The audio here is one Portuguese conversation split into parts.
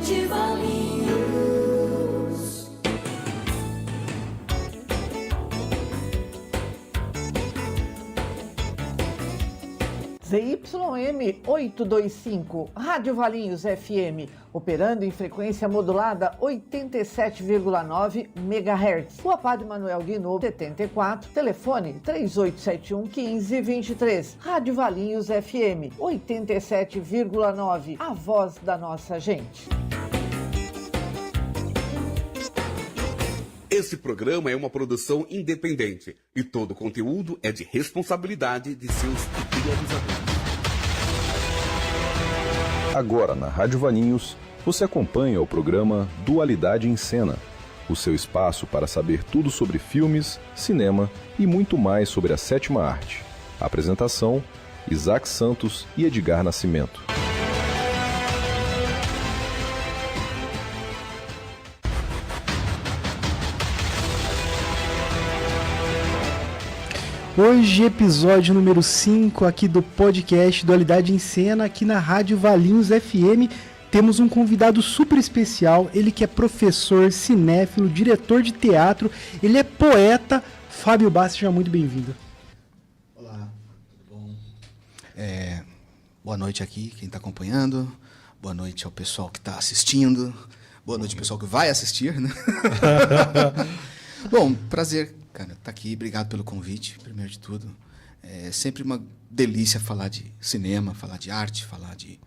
de Valinhos. ZYM 825, Rádio Valinhos FM, operando em frequência modulada 87,9 MHz. Rua Padre Manuel Guinaud, 74, telefone 3871-1523. Rádio Valinhos FM 87,9, a voz da nossa gente. Esse programa é uma produção independente e todo o conteúdo é de responsabilidade de seus idealizadores. Agora, na Rádio Valinhos, você acompanha o programa Dualidade em Cena, o seu espaço para saber tudo sobre filmes, cinema e muito mais sobre a sétima arte. A apresentação, Isaac Santos e Edgar Nascimento. Hoje, episódio número 5 aqui do podcast Dualidade em Cena, aqui na Rádio Valinhos FM. Temos um convidado super especial, ele que é professor, cinéfilo, diretor de teatro, ele é poeta. Fábio Bassi, seja muito bem-vindo. Olá, tudo bom? Boa noite aqui, quem está acompanhando. Boa noite ao pessoal que está assistindo. Boa noite ao pessoal que vai assistir, né? Bom, prazer, cara, tá aqui. Obrigado pelo convite, primeiro de tudo. É sempre uma delícia falar de cinema, falar de arte, falar de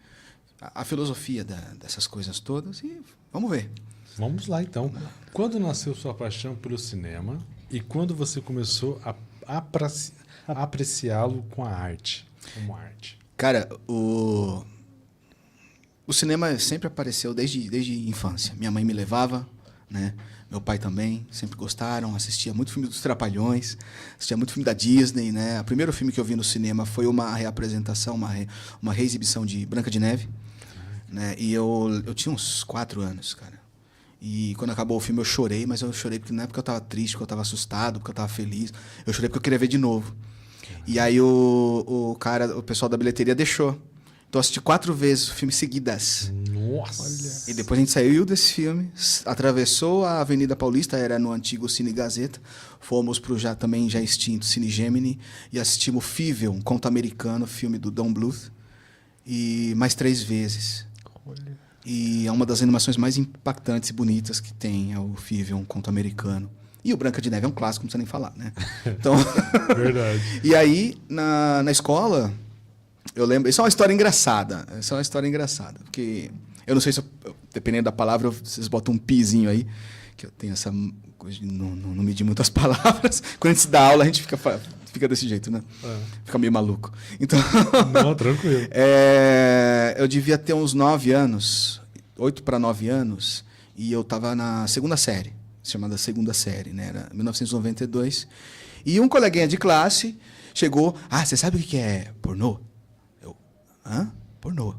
a filosofia dessas coisas todas. E vamos ver. Vamos lá, então. Quando nasceu sua paixão pelo cinema e quando você começou a apreciá-lo com a arte, como arte? Cara, o cinema sempre apareceu desde a infância. Minha mãe me levava, né? Meu pai também, sempre gostaram, assistia muito filme dos Trapalhões, assistia muito filme da Disney, né? O primeiro filme que eu vi no cinema foi uma reapresentação, uma reexibição de Branca de Neve, né? E eu tinha uns 4 anos, cara. E quando acabou o filme eu chorei, mas eu chorei porque não é porque eu estava triste, porque eu estava assustado, porque eu estava feliz. Eu chorei porque eu queria ver de novo. E aí o pessoal da bilheteria deixou. Então eu assisti 4 vezes o filme seguidas. Nossa! E depois a gente saiu desse filme, atravessou a Avenida Paulista, era no antigo Cine Gazeta, fomos pro já extinto Cine Gemini e assistimos Fível, um conto americano, filme do Don Bluth, e mais 3 vezes. Olha. E é uma das animações mais impactantes e bonitas que tem, é o Fível, um conto americano. E o Branca de Neve é um clássico, não precisa nem falar, né? Então... Verdade. E aí, na escola... Eu lembro, isso é uma história engraçada. Porque eu não sei se, dependendo da palavra, vocês botam um pizinho aí, que eu tenho essa coisa de não medir muito as palavras. Quando a gente se dá aula, a gente fica desse jeito, né? Fica meio maluco. Então, não, tranquilo. Eu devia ter uns 9 anos, 8 para 9 anos, e eu estava na segunda série, chamada segunda série, né? Era 1992. E um coleguinha de classe chegou, você sabe o que é pornô? Hã? Pornô.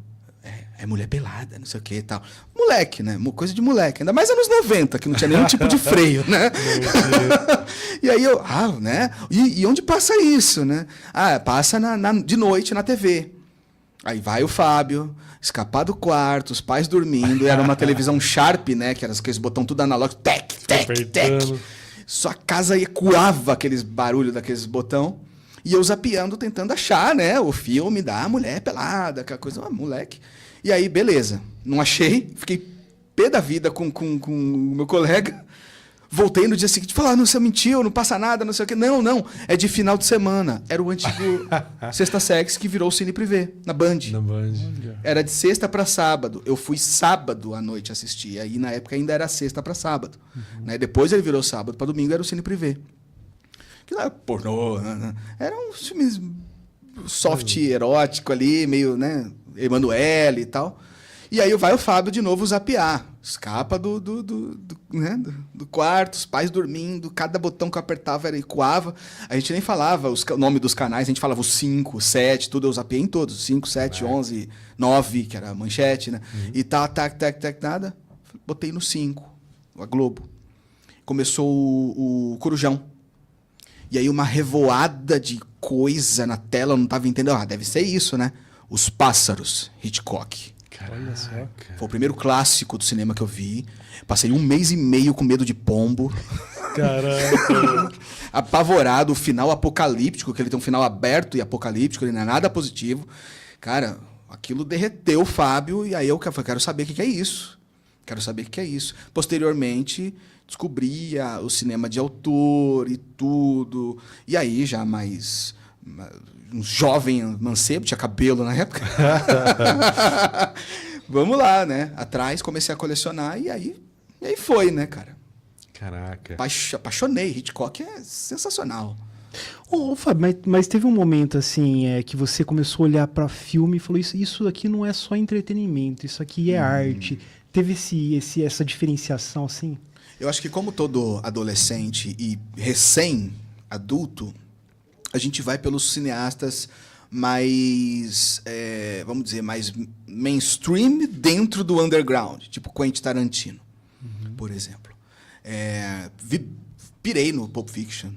É mulher pelada, não sei o que e tal. Moleque, né? Coisa de moleque. Ainda mais anos 90, que não tinha nenhum tipo de freio, né? E aí eu, né? E onde passa isso, né? Passa de noite na TV. Aí vai o Fábio, escapar do quarto, os pais dormindo. Era uma televisão Sharp, né? Que era aqueles botão tudo analógico. Tec, tec, tec. Sua casa ecoava aqueles barulhos daqueles botão. E eu zapeando, tentando achar, né, o filme da mulher pelada, aquela coisa, moleque. E aí, beleza. Não achei, fiquei pé da vida com o meu colega. Voltei no dia seguinte, falar, não, você mentiu, não passa nada, não sei o quê. Não, é de final de semana. Era o antigo Sexta Sex que virou o Cine Privé, na Band. Na Band. Era de sexta para sábado. Eu fui sábado à noite assistir. Aí, na época, ainda era sexta para sábado. Né? Depois ele virou sábado para domingo, era o Cine Privé. Que não era pornô, né? Era um filme soft erótico ali, meio, né, Emanuele e tal. E aí vai o Fábio de novo zapear. Escapa do quarto, os pais dormindo, cada botão que eu apertava ecoava. A gente nem falava o nome dos canais, a gente falava os 5, 7, tudo, eu zapeei em todos. 5, 7, 11, 9, que era a manchete, né? E tá, nada. Botei no 5, a Globo. Começou o Corujão. E aí uma revoada de coisa na tela, eu não estava entendendo. Deve ser isso, né? Os Pássaros, Hitchcock. Olha só. Foi o primeiro clássico do cinema que eu vi. Passei 1 mês e meio com medo de pombo. Caraca. Apavorado, o final apocalíptico, que ele tem um final aberto e apocalíptico, ele não é nada positivo. Cara, aquilo derreteu o Fábio, e aí eu falei, quero saber o que é isso. Quero saber o que é isso. Posteriormente, descobri o cinema de autor e tudo. E aí, já mais um jovem mancebo, tinha cabelo na época. Vamos lá, né? Atrás, comecei a colecionar, e aí foi, né, cara? Caraca. Apaixonei. Hitchcock é sensacional. Ô, Fábio, mas teve um momento assim que você começou a olhar para filme e falou: isso aqui não é só entretenimento, isso aqui é arte. Teve essa diferenciação assim? Eu acho que, como todo adolescente e recém-adulto, a gente vai pelos cineastas mais, vamos dizer, mais mainstream dentro do underground, tipo Quentin Tarantino, por exemplo. Pirei no Pulp Fiction.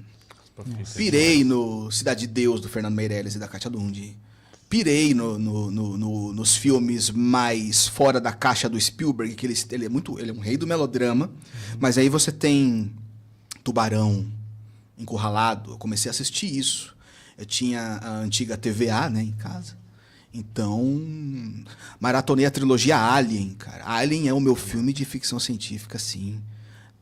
Pirei no Cidade de Deus, do Fernando Meirelles e da Kátia Lund. Pirei nos filmes mais fora da caixa do Spielberg, que ele é um rei do melodrama, mas aí você tem Tubarão, Encurralado. Eu comecei a assistir isso. Eu tinha a antiga TVA, né, em casa. Então, maratonei a trilogia Alien, cara. Alien é o meu filme de ficção científica, assim,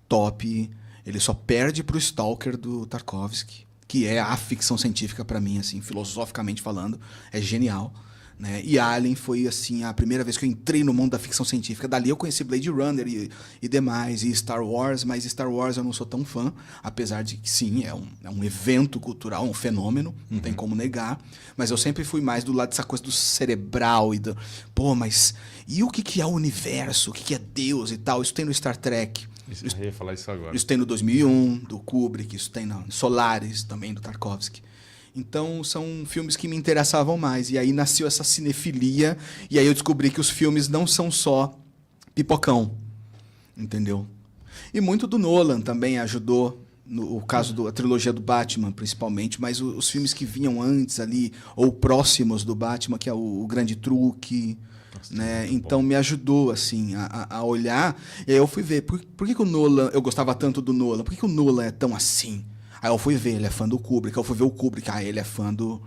top. Ele só perde pro Stalker do Tarkovsky, que é a ficção científica para mim, assim, filosoficamente falando, é genial, né? E Alien foi, assim, a primeira vez que eu entrei no mundo da ficção científica. Dali eu conheci Blade Runner e demais, e Star Wars, mas Star Wars eu não sou tão fã, apesar de que, sim, é um evento cultural, um fenômeno, não tem como negar, mas eu sempre fui mais do lado dessa coisa do cerebral e do... Pô, mas e o que é o universo? O que é Deus e tal? Isso tem no Star Trek. Eu ia falar isso agora. Isso tem no 2001, do Kubrick, isso tem no Solaris, também do Tarkovsky. Então, são filmes que me interessavam mais. E aí nasceu essa cinefilia, e aí eu descobri que os filmes não são só pipocão, entendeu? E muito do Nolan também ajudou, no caso da trilogia do Batman, principalmente, mas os filmes que vinham antes ali, ou próximos do Batman, que é o Grande Truque... Né? Então me ajudou assim a olhar, e aí eu fui ver por que o Nolan, eu gostava tanto do Nolan, por que o Nolan é tão assim? Aí eu fui ver, ele é fã do Kubrick. Aí eu fui ver o Kubrick, ele é fã do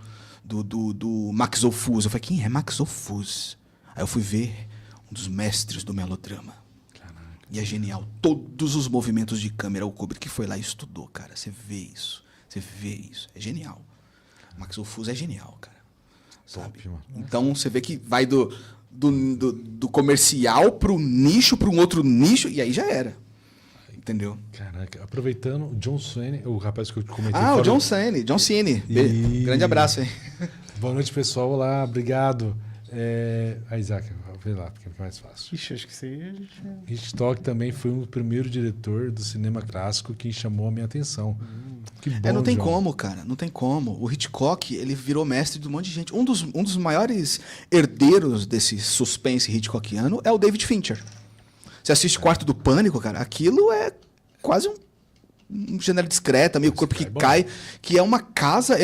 Max Ophüls. Eu falei, quem é Max Ophüls? Aí eu fui ver um dos mestres do melodrama. Caraca. E é genial, todos os movimentos de câmera, o Kubrick foi lá e estudou, cara. Você vê isso, é genial. Max Ophüls é genial, cara. Sabe? Top, então você vê que vai do comercial pro nicho, para um outro nicho, e aí já era. Entendeu? Caraca, aproveitando, o John Cena, o rapaz que eu comentei. O John Cena. Grande abraço aí. Boa noite, pessoal. Olá, obrigado. Isaac, vê lá, porque é mais fácil. Ixi, acho que isso aí... Hitchcock também foi o primeiro diretor do cinema clássico que chamou a minha atenção. Que bom, não tem João. como, cara. Não tem como. O Hitchcock, ele virou mestre de um monte de gente. Um dos maiores herdeiros desse suspense hitchcockiano é o David Fincher. Você assiste Quarto do Pânico, cara, aquilo é quase um janela discreta, meio corpo que cai, que é uma casa...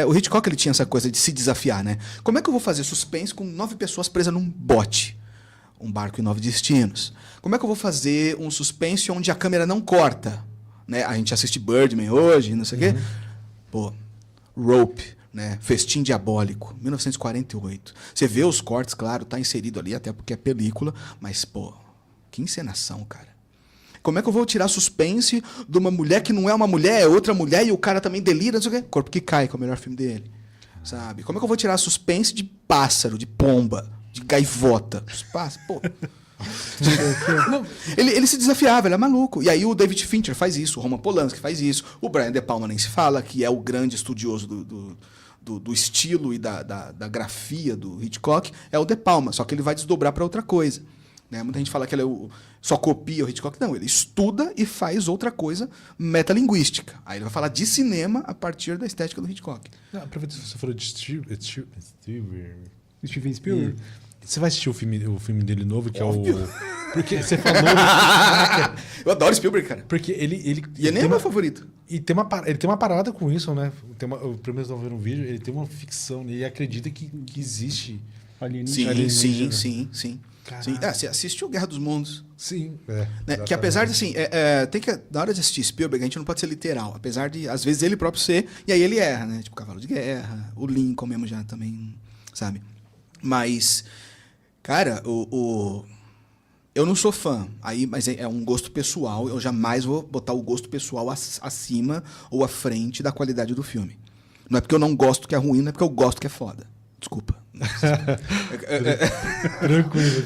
o Hitchcock, ele tinha essa coisa de se desafiar, né? Como é que eu vou fazer suspense com 9 pessoas presas num bote? Um barco em 9 destinos. Como é que eu vou fazer um suspense onde a câmera não corta? Né? A gente assiste Birdman hoje, não sei o quê. Pô, Rope, né? Festim Diabólico, 1948. Você vê os cortes, claro, tá inserido ali, até porque é película, mas, pô, que encenação, cara. Como é que eu vou tirar suspense de uma mulher que não é uma mulher, é outra mulher, e o cara também delira, não sei o quê? Corpo que Cai, que é o melhor filme dele. Sabe? Como é que eu vou tirar suspense de pássaro, de pomba, de gaivota? Os pássaros, pô... ele se desafiava, ele é maluco. E aí o David Fincher faz isso, o Roman Polanski faz isso, o Brian De Palma nem se fala, que é o grande estudioso do estilo e da grafia do Hitchcock, é o De Palma, só que ele vai desdobrar para outra coisa, né? Muita gente fala que ele só copia o Hitchcock. Não, ele estuda e faz outra coisa metalinguística. Aí ele vai falar de cinema a partir da estética do Hitchcock. Aproveita que você falou de Steven Spielberg. Você vai assistir o filme dele novo, que Óbvio. é o... Porque você falou... Eu adoro Spielberg, cara. Porque ele E ele nem é meu favorito. E ele tem uma parada com isso, né? Eu pelo menos estava vendo um vídeo, ele tem uma ficção, ele acredita que existe... Sim. Sim, você assistiu Guerra dos Mundos. Sim, Né? Que apesar de, assim, tem que, na hora de assistir Spielberg, a gente não pode ser literal. Apesar de, às vezes, ele próprio ser, e aí ele erra, né? Tipo, Cavalo de Guerra, o Lincoln mesmo já também, sabe? Mas, cara, eu não sou fã, mas é um gosto pessoal, eu jamais vou botar o gosto pessoal acima ou à frente da qualidade do filme. Não é porque eu não gosto que é ruim, não é porque eu gosto que é foda. Desculpa. Tranquilo.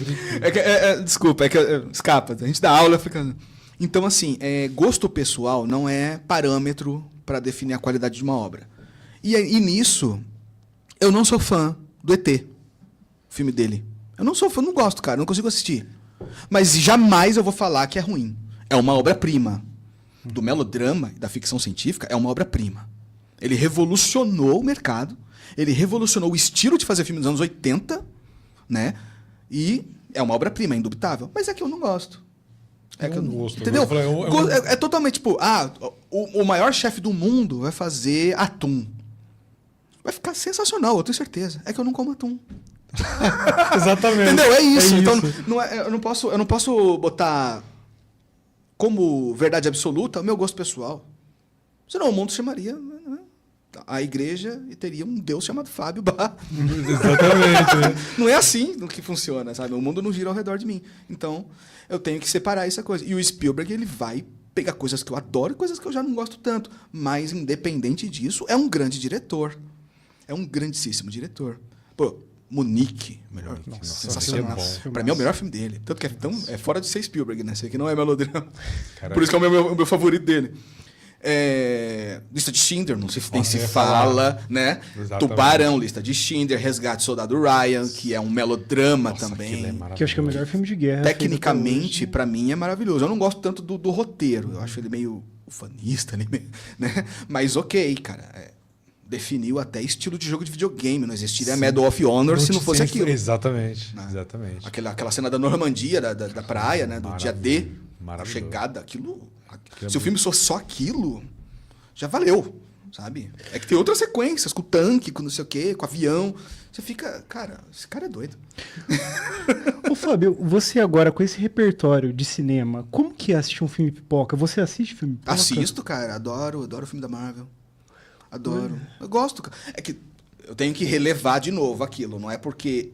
Desculpa, escapa. A gente dá aula fica. Então, assim, gosto pessoal não é parâmetro para definir a qualidade de uma obra. E nisso, eu não sou fã do ET, o filme dele. Eu não sou fã, não gosto, cara, não consigo assistir. Mas jamais eu vou falar que é ruim. É uma obra-prima. Do melodrama e da ficção científica, é uma obra-prima. Ele revolucionou o mercado. Ele revolucionou o estilo de fazer filme dos anos 80, né? E é uma obra-prima, é indubitável. Mas é que eu não gosto. Gosto. Entendeu? É totalmente tipo, o maior chefe do mundo vai fazer atum. Vai ficar sensacional, eu tenho certeza. É que eu não como atum. Exatamente. Entendeu? É isso. É Então, isso. eu não posso botar como verdade absoluta o meu gosto pessoal. Senão o mundo chamaria a igreja e teria um Deus chamado Fábio Bar. Exatamente. Né? Não é assim no que funciona, sabe? O mundo não gira ao redor de mim. Então, eu tenho que separar essa coisa. E o Spielberg, ele vai pegar coisas que eu adoro e coisas que eu já não gosto tanto. Mas, independente disso, é um grande diretor. É um grandíssimo diretor. Pô, Munique, melhor. Sensacional. É Pra mim é o melhor filme dele. Tanto que é fora de ser Spielberg, né? Sei que não é melodrama. Caramba. Por isso que é o meu favorito dele. Lista de Schindler, não sei se nem se fala, né? Exatamente. Tubarão, Lista de Schindler, Resgate do Soldado Ryan, que é um melodrama também. Que eu acho que é o melhor filme de guerra. Tecnicamente, pra mim, é maravilhoso. Eu não gosto tanto do roteiro. Eu acho ele meio ufanista, né? Mas ok, cara. Definiu até estilo de jogo de videogame. Não existiria Medal of Honor se não fosse aquilo. Exatamente. Né? Exatamente. Aquela cena da Normandia, da praia, né? Do dia D. A Maravilhoso. chegada, aquilo. Se o filme for só aquilo, já valeu, sabe? É que tem outras sequências, com o tanque, com não sei o quê, com o avião. Você fica, cara, esse cara é doido. Ô, Fábio, você agora, com esse repertório de cinema, como que é assistir um filme pipoca? Você assiste filme pipoca? Assisto, cara, adoro o filme da Marvel. Adoro. Eu gosto, cara. É que eu tenho que relevar de novo aquilo, não é porque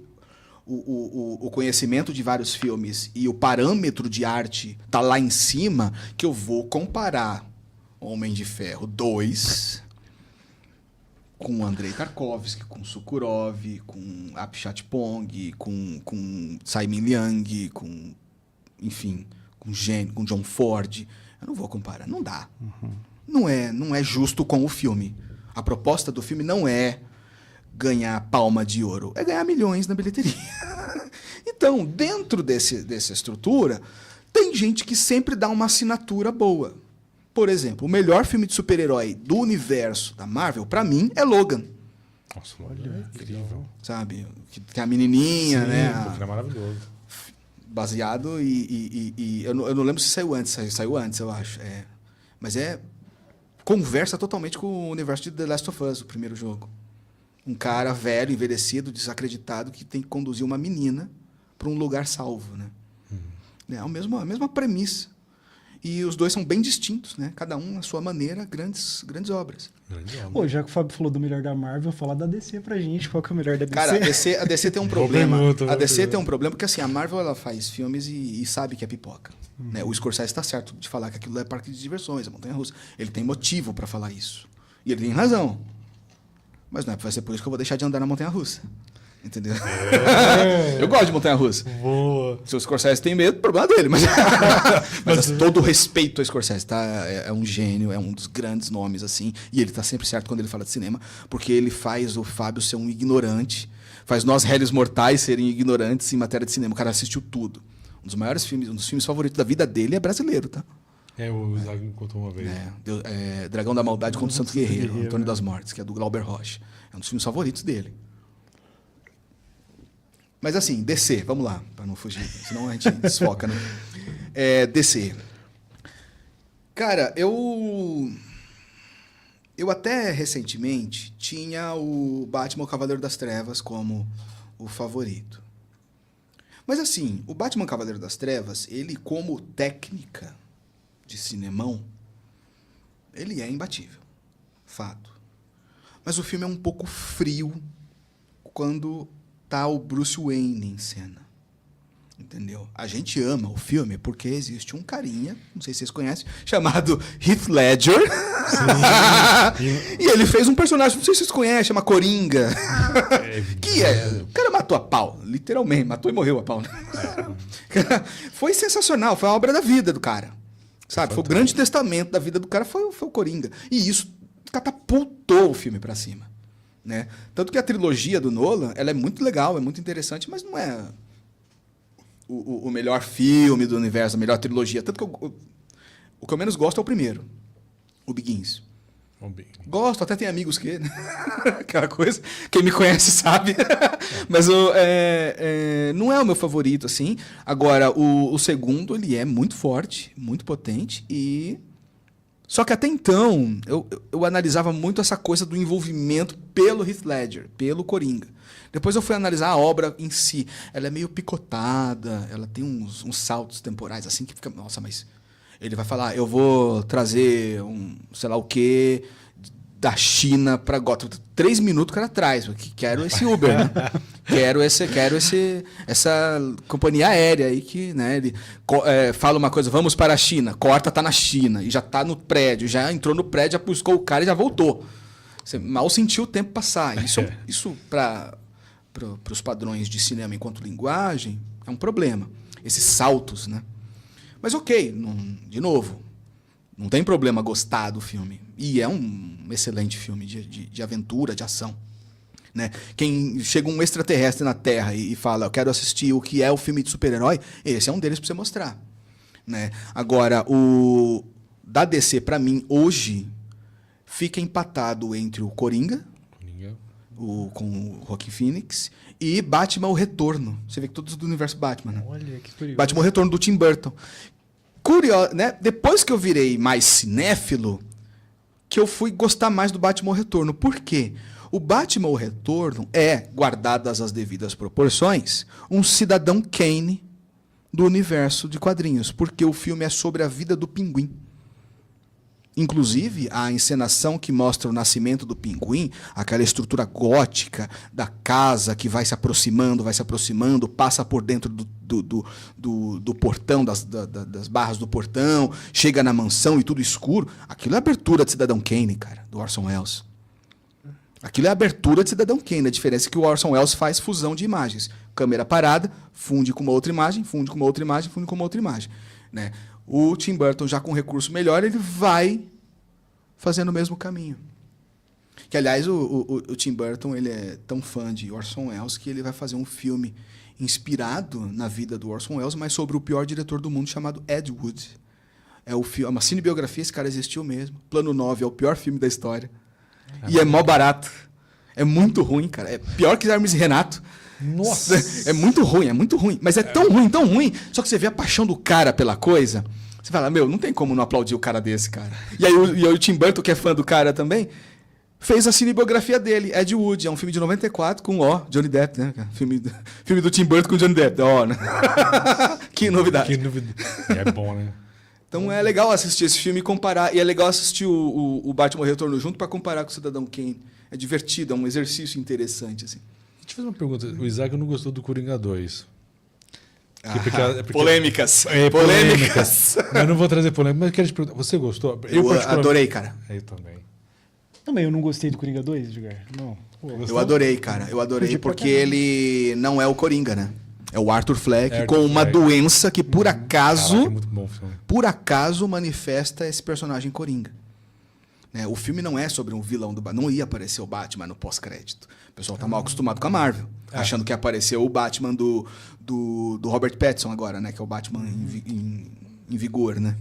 o conhecimento de vários filmes e o parâmetro de arte tá lá em cima que eu vou comparar Homem de Ferro 2 com Andrei Tarkovsky, com Sokurov, com Apichatpong, com Simon Liang, enfim, com John Ford. Eu não vou comparar, não dá. Não é justo com o filme. A proposta do filme não é ganhar palma de ouro, é ganhar milhões na bilheteria. Então, dentro dessa estrutura, tem gente que sempre dá uma assinatura boa. Por exemplo, o melhor filme de super-herói do universo da Marvel, pra mim, é Logan. Nossa, olha, incrível. Sabe? Que tem a menininha, Sim, né? É maravilhoso. Baseado eu não lembro se saiu antes. Saiu antes, eu acho. Mas conversa totalmente com o universo de The Last of Us, o primeiro jogo. Um cara velho, envelhecido, desacreditado, que tem que conduzir uma menina para um lugar salvo, né? É a mesma premissa. E os dois são bem distintos, né? Cada um, à sua maneira, grandes obras. Pô, já que o Fábio falou do melhor da Marvel, fala da DC pra gente. Qual que é o melhor da DC? Cara, a DC tem um problema. Pergunta, A DC tem um problema porque, assim, a Marvel ela faz filmes e sabe que é pipoca. Né? O Scorsese está certo de falar que aquilo é parque de diversões, é montanha-russa. Ele tem motivo para falar isso. E ele tem razão. Mas não vai ser por isso que eu vou deixar de andar na montanha-russa. Entendeu? Eu gosto de montanha-russa. Boa. Se o Scorsese tem medo, problema dele. Mas todo o respeito ao Scorsese, tá? É um gênio, é um dos grandes nomes, assim. E ele tá sempre certo quando ele fala de cinema, porque ele faz o Fábio ser um ignorante, faz nós, réis mortais, serem ignorantes em matéria de cinema. O cara assistiu tudo. Um dos maiores filmes, um dos filmes favoritos da vida dele é brasileiro, tá? O Zago me contou uma vez. Dragão da Maldade contra o Santos Guerreiro, Antônio das Mortes, que é do Glauber Rocha. É um dos filmes favoritos dele. Mas assim, DC, vamos lá, para não fugir, senão a gente desfoca, né? DC. Cara, eu até recentemente tinha o Batman o Cavaleiro das Trevas como o favorito. Mas assim, o Batman Cavaleiro das Trevas, ele como técnica de cinemão, ele é imbatível. Fato. Mas o filme é um pouco frio quando tá o Bruce Wayne em cena. Entendeu? A gente ama o filme porque existe um carinha, não sei se vocês conhecem, chamado Heath Ledger. E ele fez um personagem, não sei se vocês conhecem, chama Coringa. O cara matou a pau, literalmente, matou e morreu a pau. Né? Foi sensacional, foi a obra da vida do cara. Sabe? Foi o grande testamento da vida do cara, foi o Coringa. E isso catapultou o filme pra cima. Né? Tanto que a trilogia do Nolan, ela é muito legal, é muito interessante, mas não é o melhor filme do universo, a melhor trilogia. Tanto que o que eu menos gosto é o primeiro, o Begins. Gosto, até tem amigos que... Aquela coisa, quem me conhece sabe. Mas não é o meu favorito, assim. Agora, o segundo, ele é muito forte, muito potente. Só que até então, eu analisava muito essa coisa do envolvimento pelo Heath Ledger, pelo Coringa. Depois eu fui analisar a obra em si. Ela é meio picotada, ela tem uns saltos temporais, assim, que fica... Nossa, mas... Ele vai falar, eu vou trazer sei lá o quê, da China para Gotham. 3 minutos o cara traz, quero esse Uber, né? quero essa companhia aérea aí que, né, ele fala uma coisa, vamos para a China, corta, tá na China, e já tá no prédio, já entrou no prédio, já buscou o cara e já voltou. Você mal sentiu o tempo passar. Isso para os padrões de cinema enquanto linguagem é um problema. Esses saltos, né? Mas ok, de novo, não tem problema gostar do filme. E é um excelente filme de aventura, de ação. Né? Quem chega um extraterrestre na Terra e fala, eu quero assistir o que é o filme de super-herói, esse é um deles para você mostrar. Né? Agora, o da DC, para mim, hoje, fica empatado entre o Coringa, com o Joaquin Phoenix, e Batman, o Retorno. Você vê que todos do universo Batman. Né? Olha, que curioso. Batman, o Retorno, do Tim Burton. Curioso, né? Depois que eu virei mais cinéfilo, que eu fui gostar mais do Batman, o Retorno. Por quê? O Batman, o Retorno é, guardadas as devidas proporções, um cidadão Kane do universo de quadrinhos. Porque o filme é sobre a vida do Pinguim. Inclusive, a encenação que mostra o nascimento do Pinguim, aquela estrutura gótica da casa que vai se aproximando, passa por dentro do portão, das barras do portão, chega na mansão e tudo escuro. Aquilo é a abertura de Cidadão Kane, cara, do Orson Welles. Aquilo é a abertura de Cidadão Kane. A diferença é que o Orson Welles faz fusão de imagens. Câmera parada, funde com uma outra imagem, funde com uma outra imagem, funde com uma outra imagem. Né? O Tim Burton, já com recurso melhor, ele vai fazendo o mesmo caminho. Que, aliás, o Tim Burton ele é tão fã de Orson Welles que ele vai fazer um filme inspirado na vida do Orson Welles, mas sobre o pior diretor do mundo, chamado Ed Wood. É uma cinebiografia, esse cara existiu mesmo. Plano 9 é o pior filme da história. E é mó barato. É muito ruim, cara. É pior que Hermes e Renato. Nossa! É muito ruim. Mas é tão ruim. Só que você vê a paixão do cara pela coisa. Você fala, não tem como não aplaudir o cara desse, cara. E aí o Tim Burton, que é fã do cara também, fez a cinebiografia dele, Ed Wood. É um filme de 94 com Johnny Depp, né? Filme do Tim Burton com Johnny Depp. Né? Que novidade. É bom, né? Então é legal assistir esse filme e comparar. E é legal assistir o Batman Retorno junto para comparar com o Cidadão Kane. É divertido, é um exercício interessante, assim. Deixa eu fazer uma pergunta. O Isaac não gostou do Coringa 2. Polêmicas. Polêmicas. Eu não vou trazer polêmica, mas eu quero te perguntar. Você gostou? Eu adorei, cara. Eu também. Também eu não gostei do Coringa 2, Edgar. Não. Eu adorei, cara. Eu adorei porque ele não é o Coringa, né? É o Arthur Fleck com uma doença que, por acaso... Caraca, é muito bom o filme. Por acaso, manifesta esse personagem Coringa. Né? O filme não é sobre um vilão do Batman. Não ia aparecer o Batman no pós-crédito. O pessoal tá mal acostumado com a Marvel. Achando que apareceu o Batman do Robert Pattinson agora, né? Que é o Batman em vigor, né?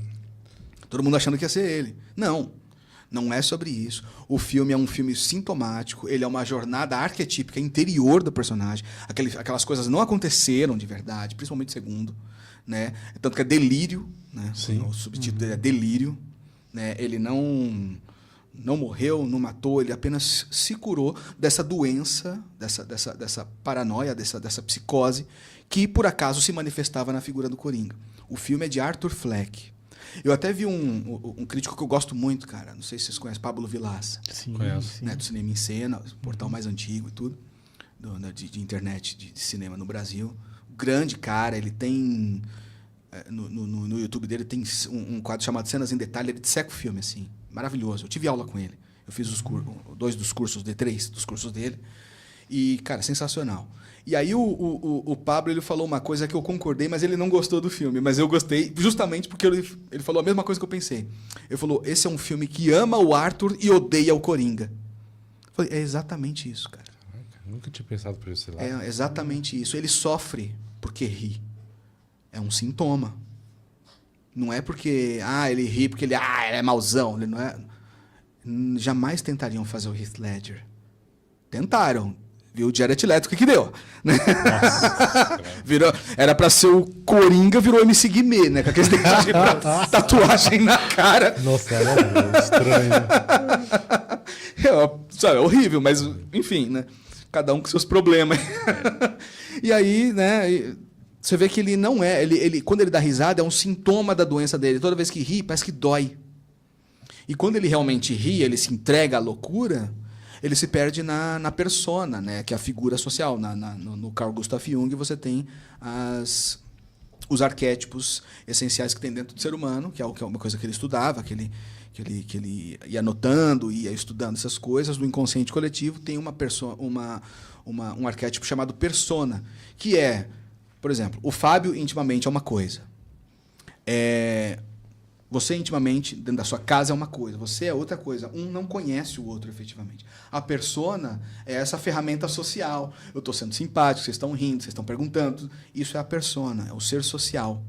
Todo mundo achando que ia ser ele. Não é sobre isso. O filme é um filme sintomático, ele é uma jornada arquetípica interior do personagem. Aquelas coisas não aconteceram de verdade, principalmente o segundo. Né? Tanto que é delírio, né? O subtítulo dele é delírio. Né? Ele não não morreu, não matou, ele apenas se curou dessa doença, dessa paranoia, dessa psicose, que por acaso se manifestava na figura do Coringa. O filme é de Arthur Fleck. Eu até vi um crítico que eu gosto muito, cara, não sei se vocês conhecem, Pablo Vilaça. Sim, Conheço. sim. Né, do Cinema em Cena, o portal mais antigo e tudo, de internet, de cinema no Brasil. Grande cara, ele tem... No YouTube dele tem um quadro chamado Cenas em Detalhe, ele disseca o filme, assim. Maravilhoso. Eu tive aula com ele. Eu fiz 2 dos cursos, D3 dos cursos dele. E, cara, sensacional. E aí o Pablo ele falou uma coisa que eu concordei, mas ele não gostou do filme. Mas eu gostei justamente porque ele falou a mesma coisa que eu pensei. Ele falou, esse é um filme que ama o Arthur e odeia o Coringa. Eu falei, é exatamente isso, cara. Caraca, nunca tinha pensado por esse lado. É exatamente isso. Ele sofre porque ri. É um sintoma. Não é porque ele ri porque ele é mauzão. Ele não é. Jamais tentariam fazer o Heath Ledger. Tentaram. Viu o Jared Leto, o que deu? Né? Era pra ser o Coringa, virou MC Guimê, né? Com aqueles dentinhos pra tatuagem na cara. Nossa, era estranho. É horrível, mas enfim, né? Cada um com seus problemas. E aí, né? Você vê que ele não é... quando ele dá risada, é um sintoma da doença dele. Toda vez que ri, parece que dói. E quando ele realmente ri, ele se entrega à loucura, ele se perde na persona, né? Que é a figura social. No Carl Gustav Jung, você tem os arquétipos essenciais que tem dentro do ser humano, que é uma coisa que ele estudava, que ele ia anotando, ia estudando essas coisas. No inconsciente coletivo tem um arquétipo chamado persona, que é... Por exemplo, o Fábio intimamente é uma coisa. Você intimamente, dentro da sua casa, é uma coisa. Você é outra coisa. Um não conhece o outro, efetivamente. A persona é essa ferramenta social. Eu estou sendo simpático, vocês estão rindo, vocês estão perguntando. Isso é a persona, é o ser social.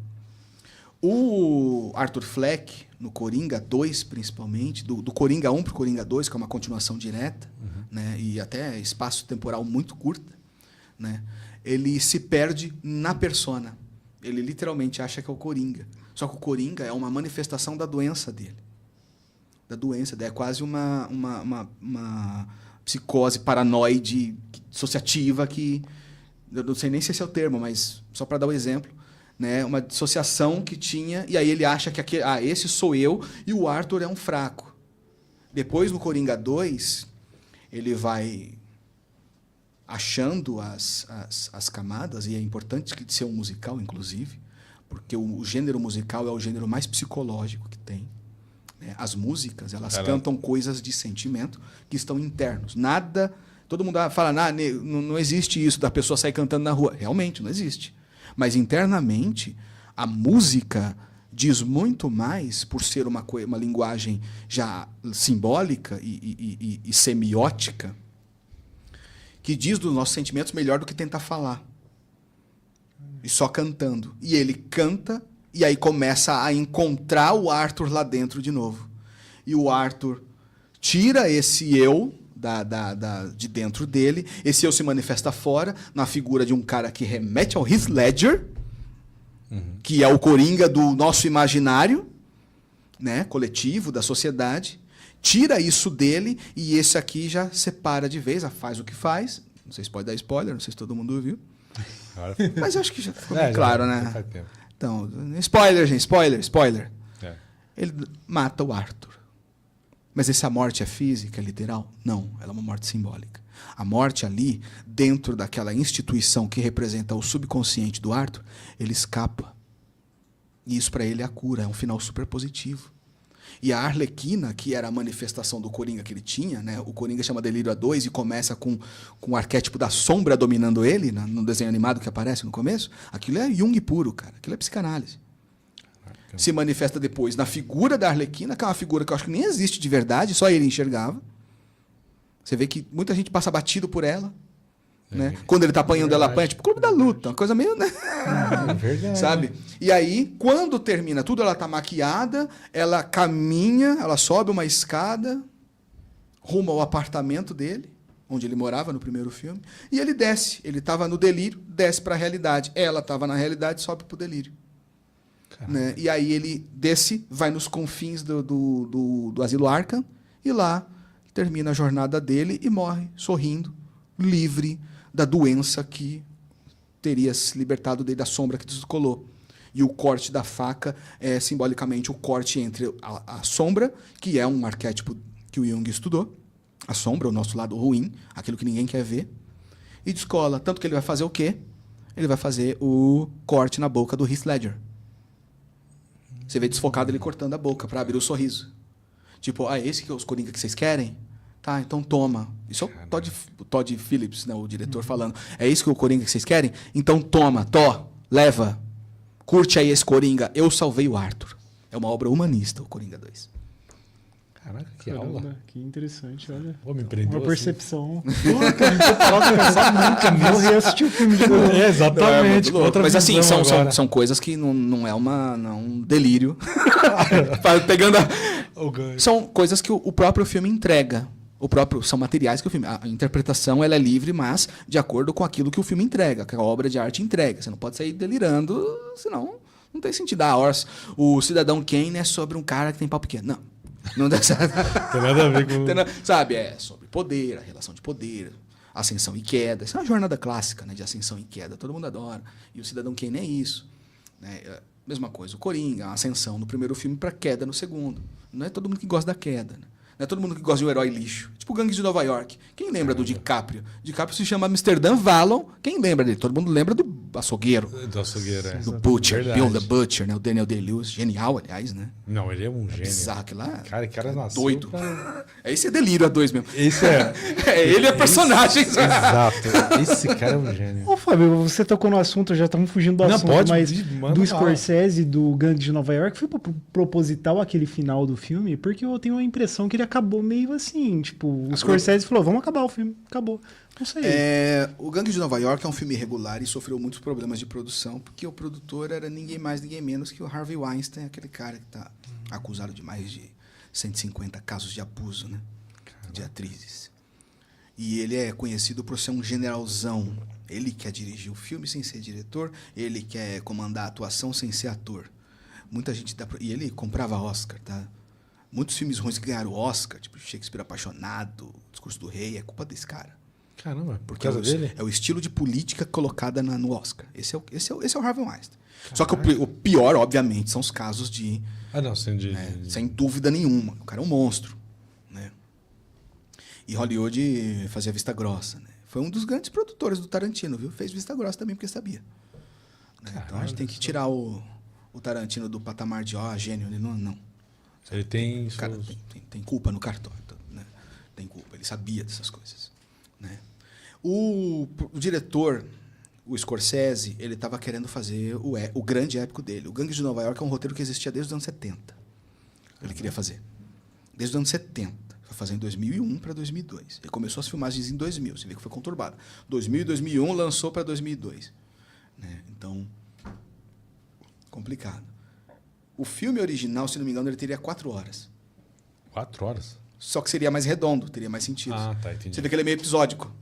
O Arthur Fleck, no Coringa 2, principalmente, do Coringa 1 para o Coringa 2, que é uma continuação direta, né, e até espaço temporal muito curta, né, ele se perde na persona. Ele literalmente acha que é o Coringa. Só que o Coringa é uma manifestação da doença dele. Da doença. É quase uma psicose paranoide dissociativa que... Eu não sei nem se esse é o termo, mas só para dar o exemplo, né, uma dissociação que tinha... E aí ele acha que esse sou eu e o Arthur é um fraco. Depois, no Coringa 2, ele vai... achando as camadas, e é importante que ser um musical, inclusive, porque o gênero musical é o gênero mais psicológico que tem. Né? As músicas, elas cantam coisas de sentimento que estão internos. Nada... Todo mundo fala, não existe isso da pessoa sair cantando na rua. Realmente, não existe. Mas, internamente, a música diz muito mais, por ser uma linguagem já simbólica e semiótica, que diz dos nossos sentimentos melhor do que tentar falar. E só cantando. E ele canta, e aí começa a encontrar o Arthur lá dentro de novo. E o Arthur tira esse eu de dentro dele, esse eu se manifesta fora, na figura de um cara que remete ao Heath Ledger, que é o Coringa do nosso imaginário, né, coletivo, da sociedade. Tira isso dele e esse aqui já separa de vez, faz o que faz. Não sei se pode dar spoiler, não sei se todo mundo viu. Mas acho que já ficou bem claro, né? Faz tempo. Então, spoiler, gente, spoiler. Ele mata o Arthur. Mas essa morte é física, é literal? Não, ela é uma morte simbólica. A morte ali, dentro daquela instituição que representa o subconsciente do Arthur, ele escapa. E isso para ele é a cura, é um final super positivo. E a Arlequina, que era a manifestação do Coringa que ele tinha, né? O Coringa chama Delírio A2 e começa com o arquétipo da sombra dominando ele, no desenho animado que aparece no começo. Aquilo é Jung puro, cara. Aquilo é psicanálise. Caraca. Se manifesta depois na figura da Arlequina, que é uma figura que eu acho que nem existe de verdade, só ele enxergava. Você vê que muita gente passa batido por ela. Né? Quando ele tá apanhando, ela apanha, tipo Clube da Luta, uma coisa meio, né? É verdade. Sabe? E aí, quando termina tudo, ela tá maquiada, ela caminha, ela sobe uma escada rumo ao apartamento dele, onde ele morava no primeiro filme, e ele desce. Ele estava no delírio, desce para a realidade. Ela estava na realidade, sobe para o delírio. Né? E aí ele desce, vai nos confins do Asilo Arkham E lá termina a jornada dele e morre sorrindo, livre da doença que teria se libertado dele da sombra que descolou. E o corte da faca é simbolicamente o corte entre a sombra, que é um arquétipo que o Jung estudou, a sombra, o nosso lado ruim, aquilo que ninguém quer ver, e descola. Tanto que ele vai fazer o quê? Ele vai fazer o corte na boca do Heath Ledger. Você vê desfocado ele cortando a boca para abrir o sorriso. Tipo, esse que é os Coringa que vocês querem? Tá, então toma. Isso é o Todd Phillips, né, o diretor, falando. É isso que é o Coringa que vocês querem? Então toma, leva. Curte aí esse Coringa. Eu salvei o Arthur. É uma obra humanista, o Coringa 2. Caraca, que Caramba, aula. que interessante, olha. Pô, me prendeu Uma percepção. Nunca Vou reassistir o filme de novo. exatamente. Não, outra mas assim, visão agora. são coisas que não é um delírio. Pegando O gancho. São coisas que o próprio filme entrega. São materiais que o filme... A interpretação ela é livre, mas de acordo com aquilo que o filme entrega, que a obra de arte entrega. Você não pode sair delirando, senão não tem sentido. O Cidadão Kane é sobre um cara que tem pau pequeno. Não dá certo. Tem nada a ver com... Sabe, é sobre poder, a relação de poder, ascensão e queda. Isso é uma jornada clássica, né, de ascensão e queda. Todo mundo adora. E o Cidadão Kane é isso. Né? Mesma coisa, o Coringa, a ascensão no primeiro filme para queda no segundo. Não é todo mundo que gosta da queda, né? Não é todo mundo que gosta de um herói lixo. Tipo o Gangue de Nova York. Quem lembra do DiCaprio? DiCaprio se chama Amsterdã Vallon. Quem lembra dele? Todo mundo lembra do açougueiro. Do açougueiro, é. Do Butcher, Verdade. Bill the Butcher, né? O Daniel Day-Lewis. Genial, aliás, né? Não, ele é um gênio. Bizarro, que lá. Cara, nasceu Doido. pra- Esse é delírio a dois mesmo. Esse é... Ele é personagem. Exato. Esse cara é um gênio. Ô, Fábio, você tocou no assunto, já estamos fugindo do Não, assunto, pode, mas manda do bala. Scorsese, do Gangue de Nova York, foi proposital aquele final do filme? Porque eu tenho a impressão que ele acabou meio assim, tipo, o Scorsese falou, vamos acabar o filme, acabou. Não sei. O Gangue de Nova York é um filme irregular e sofreu muitos problemas de produção, porque o produtor era ninguém mais, ninguém menos que o Harvey Weinstein, aquele cara que está acusado de mais de 150 casos de abuso, né? De atrizes. E ele é conhecido por ser um generalzão. Ele quer dirigir o filme sem ser diretor, ele quer comandar a atuação sem ser ator. Muita gente e ele comprava Oscar, tá? Muitos filmes ruins que ganharam Oscar, tipo Shakespeare Apaixonado, Discurso do Rei, é culpa desse cara. Caramba, por Porque causa dele? é o estilo de política colocada no Oscar. Esse é o Harvey Weinstein. Só que o pior, obviamente, são os casos de... Ah, não, sem dúvida nenhuma. O cara é um monstro. Né? E Hollywood fazia vista grossa. Né? Foi um dos grandes produtores do Tarantino, viu? Fez vista grossa também porque sabia. Né? Então a gente tem que tirar o Tarantino do patamar de gênio. Ele não. Ele tem... O cara tem culpa no cartório. Né? Tem culpa. Ele sabia dessas coisas. Né? O diretor, o Scorsese, ele estava querendo fazer o grande épico dele. O Gangue de Nova York é um roteiro que existia desde os anos 70. Ele queria fazer. Desde os anos 70. Foi fazer em 2001 para 2002. Ele começou as filmagens em 2000. Você vê que foi conturbado. 2000 e 2001 lançou para 2002. Né? Então, complicado. O filme original, se não me engano, ele teria 4 horas. 4 horas? Só que seria mais redondo, teria mais sentido. Ah, tá, entendi. Você vê que ele é meio episódico.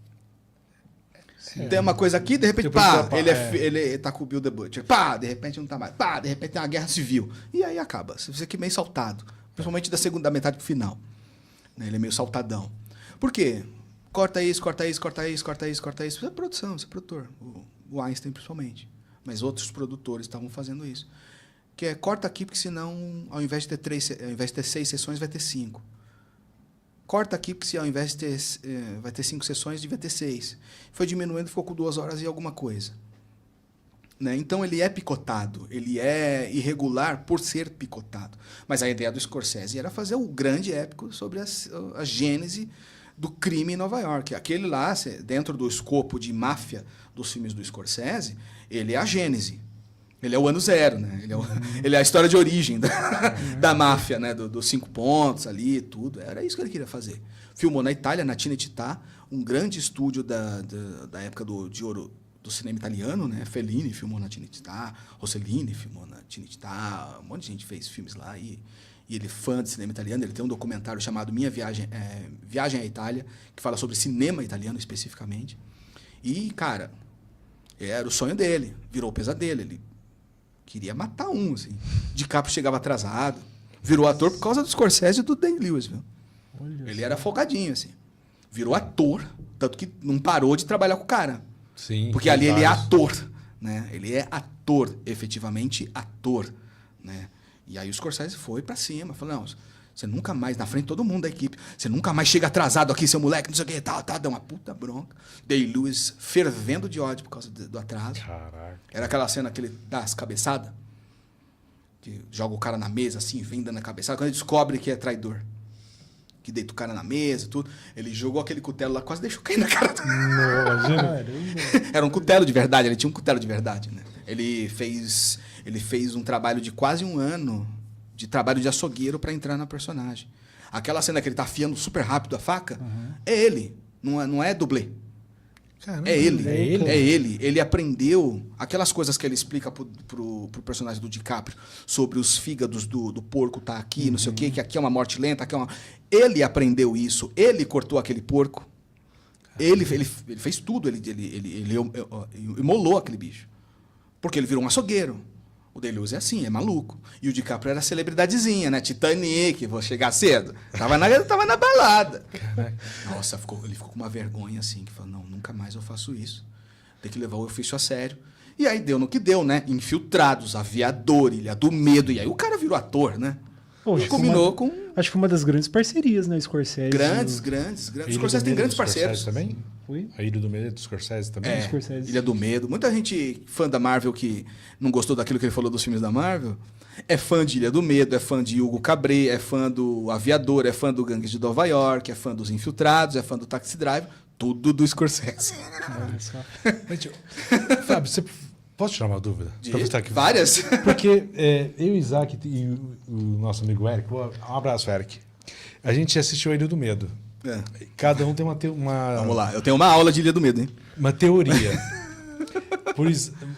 Tem uma coisa aqui, de repente, Depois pá, tá, ele tá com o Bill the Butcher. Pá, de repente não tá mais. Pá, de repente tem uma guerra civil. E aí acaba. Você fica meio saltado. Principalmente da metade pro final. Né? Ele é meio saltadão. Por quê? Corta isso, corta isso, corta isso, corta isso, corta isso. Isso é produção, isso é produtor. O Einstein, principalmente. Mas outros produtores estavam fazendo isso. Que é, corta aqui, porque senão, ao invés de ter 6 sessões, vai ter 5. Corta aqui, porque se ao invés de ter, vai ter 5 sessões, devia ter 6. Foi diminuindo, ficou com 2 horas e alguma coisa. Né? Então, ele é picotado. Ele é irregular por ser picotado. Mas a ideia do Scorsese era fazer o grande épico sobre a gênese do crime em Nova York. Aquele lá, dentro do escopo de máfia dos filmes do Scorsese, ele é a gênese. Ele é o ano zero, né? Ele é a história de origem da máfia, né? Dos 5 pontos ali, tudo. Era isso que ele queria fazer. Filmou na Itália, na Cinecittà, um grande estúdio da época de ouro do cinema italiano, né? Fellini filmou na Cinecittà, Rossellini filmou na Cinecittà, um monte de gente fez filmes lá. E ele é fã de cinema italiano. Ele tem um documentário chamado Minha Viagem à Itália, que fala sobre cinema italiano especificamente. E, cara, era o sonho dele, virou o pesadelo. Ele queria matar assim. DiCaprio chegava atrasado. Virou ator por causa do Scorsese e do Day-Lewis, viu? Ele era folgadinho, assim. Virou ator, tanto que não parou de trabalhar com o cara. Sim. Porque ali ele é ator, né? Ele é ator, efetivamente ator, né? E aí o Scorsese foi pra cima, falou, não, você nunca mais, na frente de todo mundo da equipe, você nunca mais chega atrasado aqui, seu moleque, não sei o que, tal, deu uma puta bronca. Day-Lewis fervendo de ódio por causa do atraso. Caraca. Era aquela cena que ele dá as cabeçadas, que joga o cara na mesa assim, vem dando a cabeçada, quando ele descobre que é traidor. Que deita o cara na mesa e tudo. Ele jogou aquele cutelo lá, quase deixou cair na cara do... Imagina. Era um cutelo de verdade, ele tinha um cutelo de verdade, né? Ele fez um trabalho de quase um ano de trabalho de açougueiro para entrar na personagem. Aquela cena que ele tá afiando super rápido a faca, é ele, não é dublê. Caramba, É ele. Ele aprendeu aquelas coisas que ele explica pro personagem do DiCaprio sobre os fígados do porco tá aqui, não sei o quê, que aqui é uma morte lenta, aqui é uma... Ele aprendeu isso, ele cortou aquele porco, ele fez tudo, ele imolou aquele bicho. Porque ele virou um açougueiro. O Day-Lewis é assim, é maluco. E o DiCaprio era celebridadezinha, né? Titanic, vou chegar cedo. Tava na balada. Caraca. Nossa, ele ficou com uma vergonha assim, que falou, não, nunca mais eu faço isso. Tem que levar o ofício a sério. E aí deu no que deu, né? Infiltrados, Aviador, Ilha do Medo. E aí o cara virou ator, né? Poxa, E combinou com... Acho que foi uma das grandes parcerias, né, Scorsese? Grandes. A O Ilha Scorsese do tem Medo grandes do Scorsese parceiros. também? Oi? A Ilha do Medo do Scorsese também? Scorsese. Ilha do Medo. Muita gente fã da Marvel que não gostou daquilo que ele falou dos filmes da Marvel é fã de Ilha do Medo, é fã de Hugo Cabret, é fã do Aviador, é fã do Gangues de Nova York, é fã dos Infiltrados, é fã do Taxi Driver, tudo do Scorsese. Olha só. Fábio, você... Posso tirar uma dúvida? Aproveitar que- Várias. Porque eu, Isaac e o nosso amigo Eric, um abraço, Eric. A gente assistiu a Ilha do Medo. É. Cada um tem uma Vamos lá, eu tenho uma aula de Ilha do Medo, hein? uma teoria.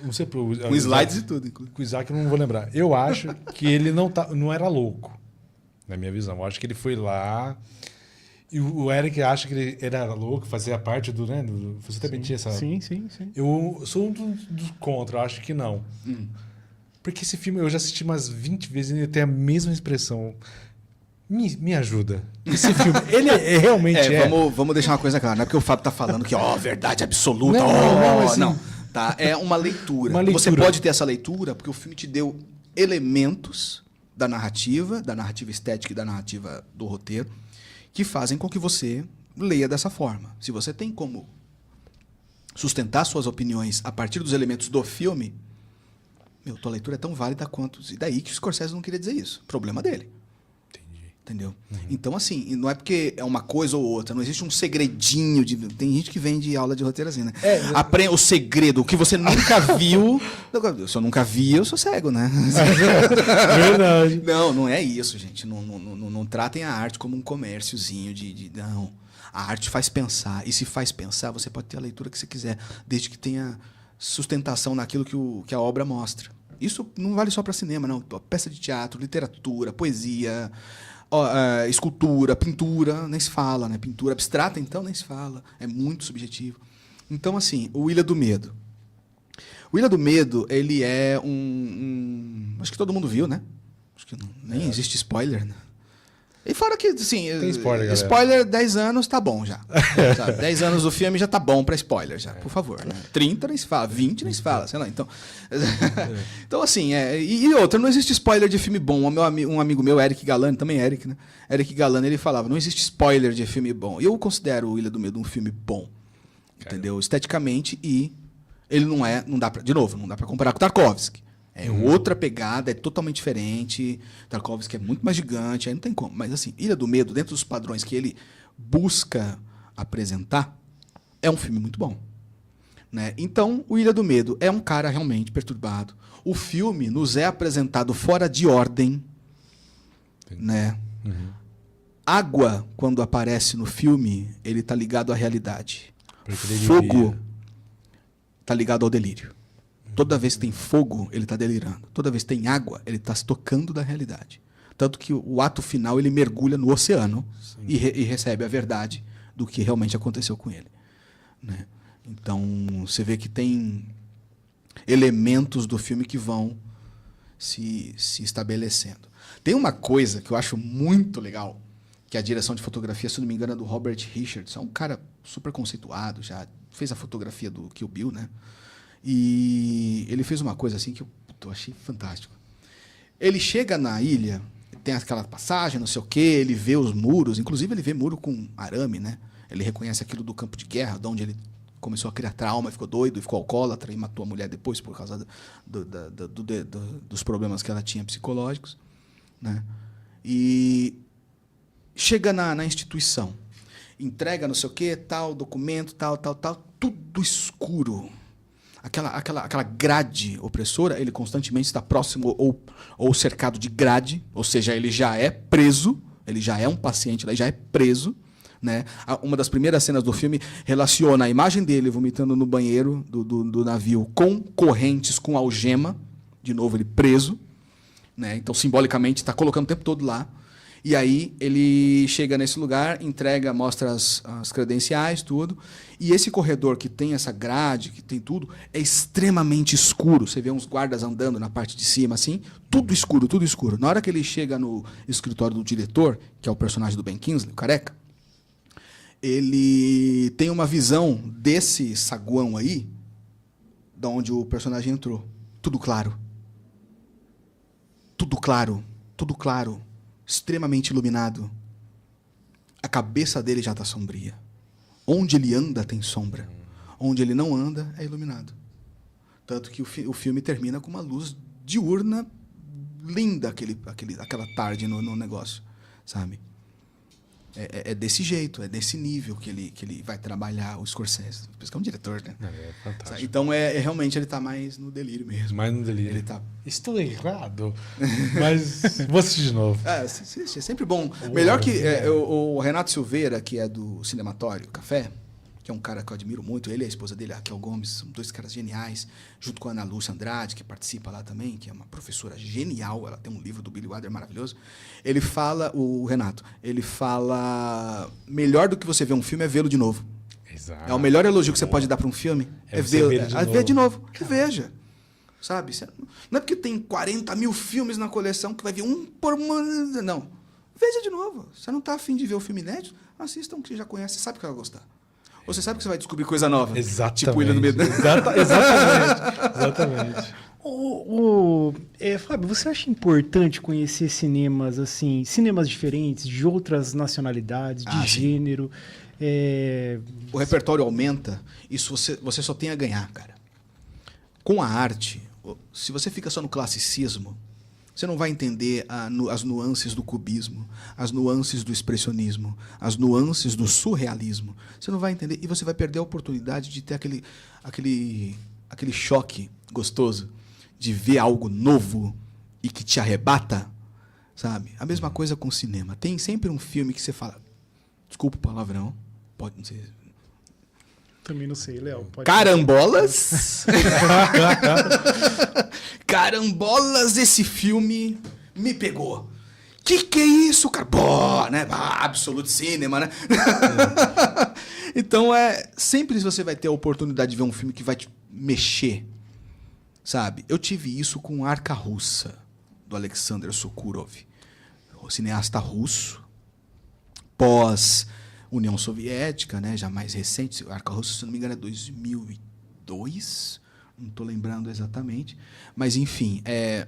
Não sei, Com slides e tudo, inclusive. Com o Isaac eu não vou lembrar. Eu acho que ele não era louco, na minha visão. Eu acho que ele foi lá... E o Eric acha que ele era louco, fazia parte do... Né, você também tinha essa... Sim. Eu sou um dos contra, eu acho que não. Porque esse filme eu já assisti umas 20 vezes e ele tem a mesma expressão. Me ajuda. Esse filme, ele realmente é... Vamos deixar uma coisa clara. Não é porque o Fábio tá falando que, verdade absoluta. Não. Tá? É uma leitura. Uma leitura. Você pode ter essa leitura porque o filme te deu elementos da narrativa estética e da narrativa do roteiro, que fazem com que você leia dessa forma. Se você tem como sustentar suas opiniões a partir dos elementos do filme, tua leitura é tão válida quanto... E daí que o Scorsese não queria dizer isso. Problema dele. Entendi. Entendeu? Então, assim, não é porque é uma coisa ou outra, não existe um segredinho. Tem gente que vem de aula de roteiro assim, né? Aprenda o segredo, o que você nunca viu. Se eu nunca vi, eu sou cego, né? Verdade. Não é isso, gente. Não tratem a arte como um comérciozinho não. A arte faz pensar. E se faz pensar, você pode ter a leitura que você quiser, desde que tenha sustentação naquilo que a obra mostra. Isso não vale só para cinema, não. Peça de teatro, literatura, poesia, escultura, pintura, nem se fala, né? Pintura abstrata, então, nem se fala. É muito subjetivo. Então, assim, o Ilha do Medo. O Ilha do Medo, ele é acho que todo mundo viu, né? Acho que nem existe spoiler, né? E fora que, assim... Tem spoiler, galera. Spoiler, 10 anos tá bom já. Sabe? 10 anos do filme já tá bom pra spoiler, já, por favor. Né? 30 nem se fala, 20 nem se fala, sei lá. Então, então assim, e outra, não existe spoiler de filme bom. Um amigo meu, Eric Galani, também Eric, né? Eric Galani, ele falava, não existe spoiler de filme bom. Eu considero o Ilha do Medo um filme bom, entendeu? Esteticamente, e ele não dá pra comparar com Tarkovsky. É outra pegada, é totalmente diferente. Tarkovsky é muito mais gigante, aí não tem como. Mas assim, Ilha do Medo, dentro dos padrões que ele busca apresentar, é um filme muito bom. Né? Então, o Ilha do Medo é um cara realmente perturbado. O filme nos é apresentado fora de ordem. Né? Água, quando aparece no filme, ele está ligado à realidade. Fogo está ligado ao delírio. Toda vez que tem fogo, ele está delirando. Toda vez que tem água, ele está se tocando da realidade. Tanto que o ato final, ele mergulha no oceano e recebe a verdade do que realmente aconteceu com ele. Né? Então, você vê que tem elementos do filme que vão se estabelecendo. Tem uma coisa que eu acho muito legal, que a direção de fotografia, se não me engano, é do Robert Richards. É um cara super conceituado, já fez a fotografia do Kill Bill, né? E ele fez uma coisa assim que eu achei fantástico. Ele chega na ilha, tem aquela passagem, não sei o quê, ele vê os muros, inclusive ele vê muro com arame, né? Ele reconhece aquilo do campo de guerra, de onde ele começou a criar trauma, ficou doido, ficou alcoólatra e matou a mulher depois por causa dos problemas que ela tinha psicológicos, né? E chega na instituição, entrega não sei o quê, tal, documento, tal, tudo escuro. Aquela grade opressora, ele constantemente está próximo ou cercado de grade, ou seja, ele já é preso, ele já é um paciente, ele já é preso, né? Uma das primeiras cenas do filme relaciona a imagem dele vomitando no banheiro do navio com correntes, com algema, de novo ele preso, né? Então simbolicamente está colocando o tempo todo lá. E aí ele chega nesse lugar, entrega, mostra as credenciais, tudo. E esse corredor que tem essa grade, que tem tudo, é extremamente escuro. Você vê uns guardas andando na parte de cima, assim, tudo escuro, tudo escuro. Na hora que ele chega no escritório do diretor, que é o personagem do Ben Kingsley, o careca, ele tem uma visão desse saguão aí, da onde o personagem entrou. Tudo claro. Tudo claro. Tudo claro. Extremamente iluminado. A cabeça dele já está sombria. Onde ele anda tem sombra. Onde ele não anda é iluminado. Tanto que o filme termina com uma luz diurna linda, aquela tarde no negócio, sabe? É desse jeito, é desse nível que ele vai trabalhar o Scorsese. Por isso que é um diretor, né? É fantástico. Então, realmente, ele está mais no delírio mesmo. Mais no delírio. Ele tá... Estou errado, mas vou assistir de novo. É sempre bom. Melhor que o Renato Silveira, que é do Cinematório Café, que é um cara que eu admiro muito, ele e a esposa dele, a Raquel Gomes, são dois caras geniais, junto com a Ana Lúcia Andrade, que participa lá também, que é uma professora genial, ela tem um livro do Billy Wilder maravilhoso. Ele fala, o Renato, ele fala, melhor do que você ver um filme é vê-lo de novo. Exato. É o melhor elogio que você pode dar para um filme, é ver de novo. Veja. Sabe? Não é porque tem 40 mil filmes na coleção que vai ver um por uma... Não. Veja de novo. Você não está afim de ver o filme inédito? Assista um que você já conhece, você sabe que vai gostar. Ou você sabe que você vai descobrir coisa nova. Exatamente. Tipo Ilha do Medo. Exatamente. Fábio, você acha importante conhecer cinemas assim, cinemas diferentes, de outras nacionalidades, de gênero? O repertório aumenta, isso você só tem a ganhar, cara. Com a arte, se você fica só no classicismo, você não vai entender as nuances do cubismo, as nuances do expressionismo, as nuances do surrealismo. Você não vai entender e você vai perder a oportunidade de ter aquele choque gostoso de ver algo novo e que te arrebata, sabe? A mesma coisa com o cinema. Tem sempre um filme que você fala, desculpa o palavrão, pode não ser... Também não sei, Léo. Carambolas! Carambolas, esse filme me pegou. Que é isso, cara? Pô, né? Absolute Cinema, né? Então, sempre você vai ter a oportunidade de ver um filme que vai te mexer, sabe? Eu tive isso com Arca Russa, do Alexander Sokurov, o cineasta russo, pós-União Soviética, né? Já mais recente. Arca Russa, se não me engano, é 2002, não estou lembrando exatamente, mas enfim, é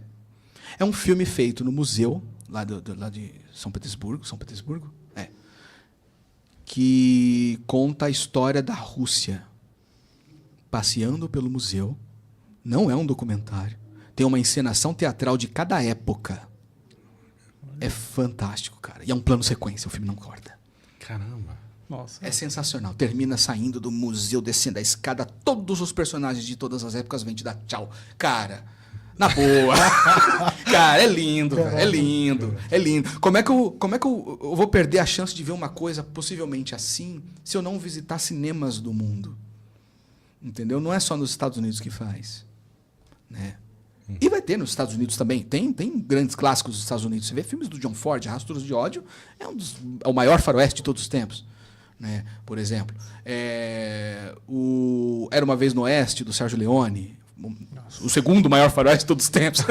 um filme feito no museu lá de São Petersburgo, que conta a história da Rússia passeando pelo museu. Não é um documentário, tem uma encenação teatral de cada época. É fantástico, cara, e é um plano sequência, o filme não corta. Caramba. Nossa. É sensacional. Termina saindo do museu, descendo a escada, todos os personagens de todas as épocas vêm te dar tchau. Cara, na boa. Cara, é lindo, velho. É lindo. É lindo. Como é que eu vou perder a chance de ver uma coisa possivelmente assim se eu não visitar cinemas do mundo? Entendeu? Não é só nos Estados Unidos que faz, né? E vai ter nos Estados Unidos também. Tem grandes clássicos dos Estados Unidos. Você vê filmes do John Ford, Rastros de Ódio, é o maior faroeste de todos os tempos, né? Por exemplo, Era Uma Vez no Oeste, do Sérgio Leone, o segundo maior faroeste de todos os tempos.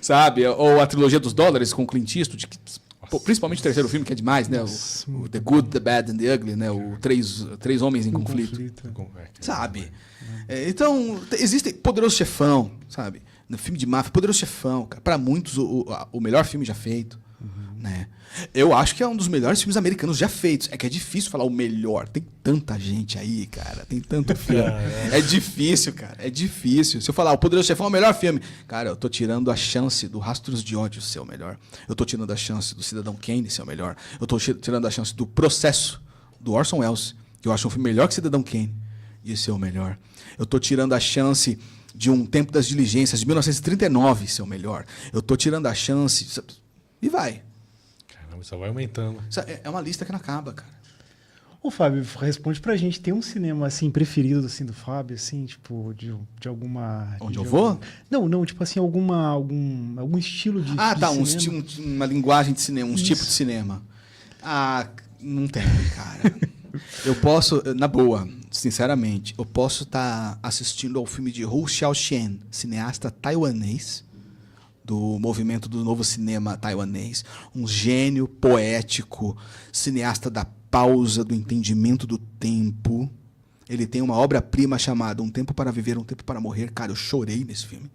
Sabe? Ou a trilogia dos dólares com Clint Eastwood, que Pô, principalmente o terceiro filme, que é demais, né? O The Good, The Bad and The Ugly, né? O Três Homens em Conflito. Sabe? Então, existe Poderoso Chefão, sabe? No filme de máfia, Poderoso Chefão, cara. Pra muitos, o melhor filme já feito, né? Eu acho que é um dos melhores filmes americanos já feitos. É que é difícil falar o melhor. Tem tanta gente aí, cara. Tem tanto filme. É difícil, cara. É difícil. Se eu falar o Poderoso Chefão é o melhor filme, cara, eu tô tirando a chance do Rastros de Ódio ser o melhor. Eu tô tirando a chance do Cidadão Kane ser o melhor. Eu tô tirando a chance do Processo, do Orson Welles, que eu acho um filme melhor que Cidadão Kane, de ser o melhor. Eu tô tirando a chance de Um Tempo das Diligências, de 1939, ser o melhor. Eu tô tirando a chance... E vai. Só vai aumentando. É uma lista que não acaba, cara. Ô, Fábio, responde pra gente. Tem um cinema, assim, preferido, assim, do Fábio, assim, tipo, de alguma... Onde eu vou? Não, tipo assim, algum estilo de cinema. Uma linguagem de cinema, um tipo de cinema. Não tem, cara. Eu posso, na boa, sinceramente, eu posso estar assistindo ao filme de Hu Xiaoxian, cineasta taiwanês, do movimento do novo cinema taiwanês, um gênio poético, cineasta da pausa, do entendimento do tempo. Ele tem uma obra-prima chamada Um Tempo para Viver, Um Tempo para Morrer. Cara, eu chorei nesse filme,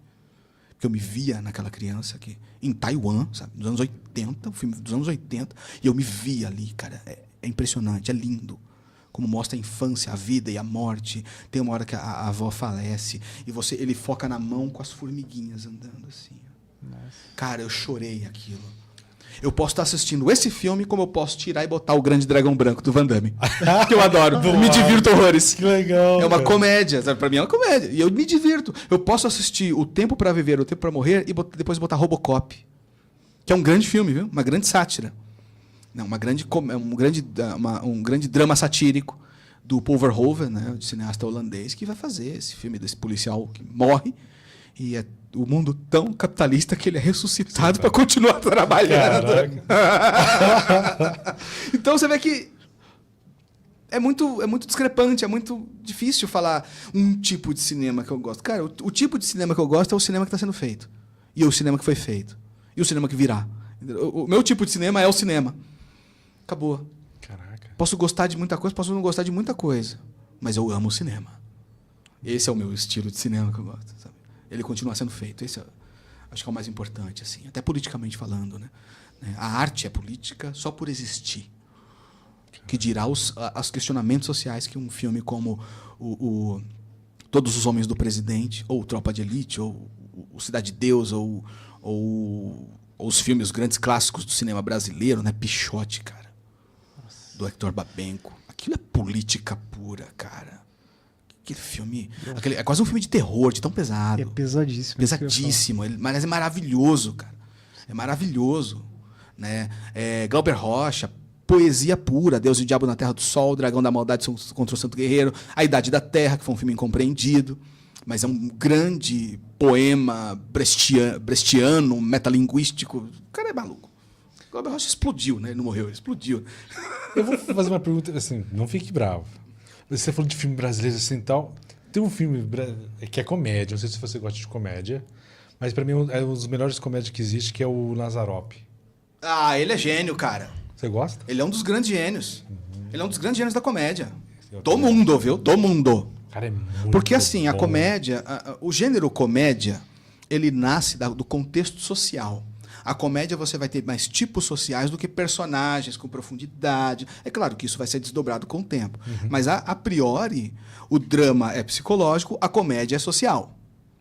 porque eu me via naquela criança aqui, em Taiwan, sabe, dos anos 80, o filme dos anos 80, e eu me via ali, cara. É impressionante, é lindo. Como mostra a infância, a vida e a morte. Tem uma hora que a avó falece e ele foca na mão com as formiguinhas andando assim. Nossa. Cara, eu chorei aquilo. Eu posso estar assistindo esse filme, como eu posso tirar e botar O Grande Dragão Branco do Van Damme. Que eu adoro. Me divirto horrores. Que legal. É uma comédia. Sabe? Pra mim é uma comédia. E eu me divirto. Eu posso assistir O Tempo para Viver, O Tempo para Morrer e depois botar Robocop. Que é um grande filme, viu? Uma grande sátira. Não, um grande drama satírico do Paul Verhoeven, né? O cineasta holandês, que vai fazer esse filme desse policial que morre. E é o mundo tão capitalista que ele é ressuscitado para continuar trabalhando. Então você vê que é muito discrepante, é muito difícil falar um tipo de cinema que eu gosto. Cara, o tipo de cinema que eu gosto é o cinema que está sendo feito. E o cinema que foi feito. E o cinema que virá. O meu tipo de cinema é o cinema. Acabou. Caraca. Posso gostar de muita coisa, posso não gostar de muita coisa. Mas eu amo o cinema. Esse é o meu estilo de cinema que eu gosto, sabe? Ele continua sendo feito. Esse acho que é o mais importante, assim, até politicamente falando, né? A arte é política só por existir. Que dirá os questionamentos sociais que um filme como Todos os Homens do Presidente, ou Tropa de Elite, ou o Cidade de Deus, ou os filmes, os grandes clássicos do cinema brasileiro, né? Pichote, cara. Nossa. Do Hector Babenco. Aquilo é política pura, cara. Aquele filme... é quase um filme de terror, de tão pesado. É pesadíssimo. Pesadíssimo. Mas é maravilhoso, cara. É maravilhoso. Né? Glauber Rocha, poesia pura. Deus e o Diabo na Terra do Sol, Dragão da Maldade contra o Santo Guerreiro, A Idade da Terra, que foi um filme incompreendido. Mas é um grande poema brechtiano, metalinguístico. O cara é maluco. Glauber Rocha explodiu, né? Ele não morreu, ele explodiu. Eu vou fazer uma pergunta, assim, não fique bravo. Você falou de filme brasileiro assim e tal. Tem um filme que é comédia, não sei se você gosta de comédia, mas pra mim é um dos melhores comédias que existe, que é o Lazarope. Ele é gênio, cara. Você gosta? Ele é um dos grandes gênios. Ele é um dos grandes gênios da comédia. Do mundo, viu? Do mundo. Cara, é muito Porque assim, bom. A comédia, o gênero comédia, ele nasce do contexto social. A comédia você vai ter mais tipos sociais do que personagens com profundidade. É claro que isso vai ser desdobrado com o tempo. Mas, a priori, o drama é psicológico, a comédia é social.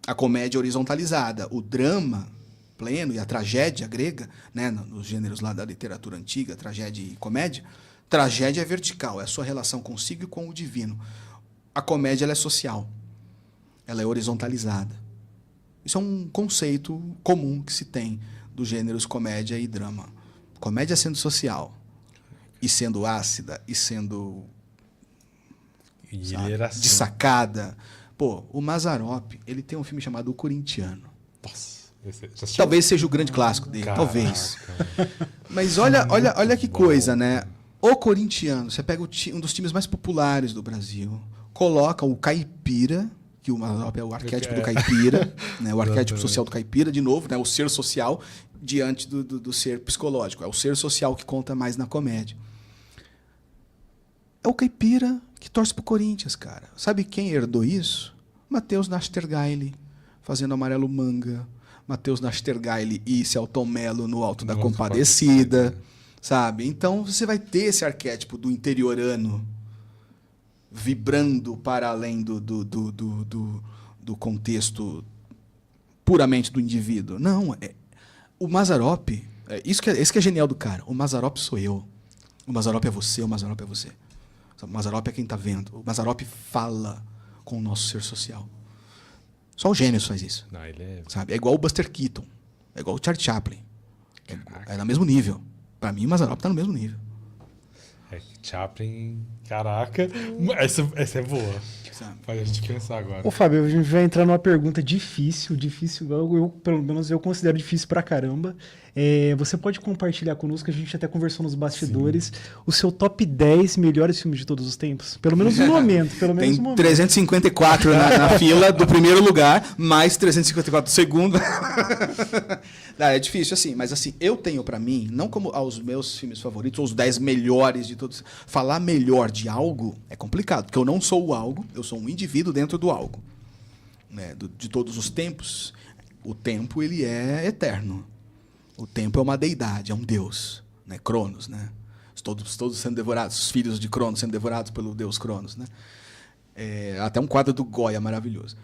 A comédia é horizontalizada. O drama pleno e a tragédia grega, né, nos gêneros lá da literatura antiga, tragédia e comédia, tragédia é vertical, é a sua relação consigo e com o divino. A comédia ela é social. Ela é horizontalizada. Isso é um conceito comum que se tem dos gêneros comédia e drama. Comédia sendo social, e sendo ácida, e sendo ele era assim. dessacada. Pô, o Mazzaropi, ele tem um filme chamado O Corintiano. Nossa, talvez seja o grande clássico dele, Caraca. talvez. Mas olha que coisa, né? O Corintiano, você pega um dos times mais populares do Brasil, coloca o Caipira, que o Mazzaropi é o arquétipo do caipira, né? O arquétipo social do caipira, de novo, né? O ser social diante do ser psicológico. É o ser social que conta mais na comédia. É o caipira que torce pro Corinthians, cara. Sabe quem herdou isso? Matheus Nastergaile, fazendo Amarelo Manga. Matheus Nastergaile e Celton Mello no Alto da Compadecida, sabe? Então você vai ter esse arquétipo do interiorano vibrando para além do contexto puramente do indivíduo. Não, o Mazzaropi, isso que é genial do cara. O Mazzaropi sou eu. O Mazzaropi é você, o Mazzaropi é você. O Mazzaropi é quem está vendo. O Mazzaropi fala com o nosso ser social. Só o gênio faz isso. Não, ele é... Sabe? É igual o Buster Keaton. É igual o Charlie Chaplin. É no mesmo nível. Para mim, o Mazzaropi está no mesmo nível. É que Chaplin... Caraca. Essa é boa. Sabe? Faz a gente pensar agora. Ô, Fábio, a gente vai entrar numa pergunta difícil, pelo menos eu considero difícil pra caramba. Você pode compartilhar conosco, a gente até conversou nos bastidores, o seu top 10 melhores filmes de todos os tempos? Pelo menos no momento. Tem 354 na fila do primeiro lugar, mais 354 do segundo. Não, é difícil, assim, mas assim, eu tenho pra mim, não como aos meus filmes favoritos, ou os 10 melhores de todos. Falar melhor de algo é complicado, porque eu não sou o algo, eu sou um indivíduo dentro do algo. Né? De todos os tempos, o tempo ele é eterno. O tempo é uma deidade, é um deus, né? Cronos, né? Todos sendo devorados, os filhos de Cronos sendo devorados pelo deus Cronos, né? Até um quadro do Goya maravilhoso.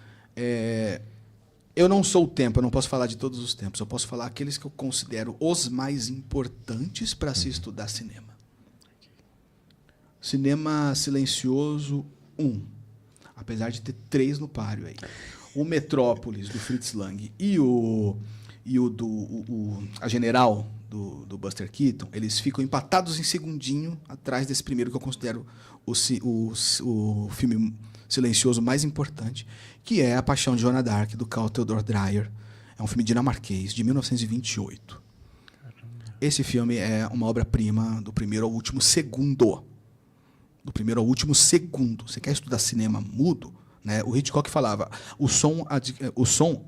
Eu não sou o tempo, eu não posso falar de todos os tempos, eu posso falar aqueles que eu considero os mais importantes para se estudar cinema. Cinema Silencioso 1, apesar de ter 3 no páreo aí. O Metrópolis, do Fritz Lang, e a General, do Buster Keaton, eles ficam empatados em segundinho atrás desse primeiro que eu considero o filme silencioso mais importante, que é A Paixão de Joana d'Arc, do Carl Theodor Dreyer. É um filme dinamarquês, de 1928. Esse filme é uma obra-prima do primeiro ao último segundo. Do primeiro ao último segundo. Você quer estudar cinema mudo? Né? O Hitchcock falava, o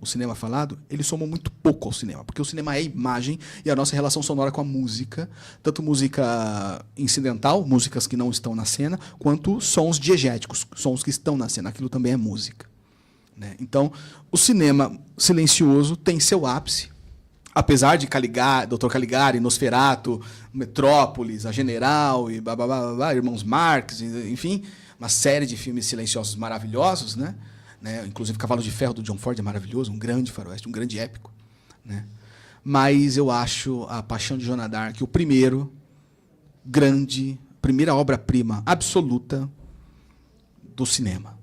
cinema falado, ele soma muito pouco ao cinema, porque o cinema é imagem e a nossa relação sonora com a música, tanto música incidental, músicas que não estão na cena, quanto sons diegéticos, sons que estão na cena, aquilo também é música. Né? Então, o cinema silencioso tem seu ápice, apesar de Dr. Caligari, Nosferatu, Metrópolis, A General, e Irmãos Marx, enfim, uma série de filmes silenciosos maravilhosos, né? Inclusive Cavalo de Ferro, do John Ford, é maravilhoso, um grande faroeste, um grande épico. Né? Mas eu acho A Paixão de Joana d'Arc o primeira obra-prima absoluta do cinema.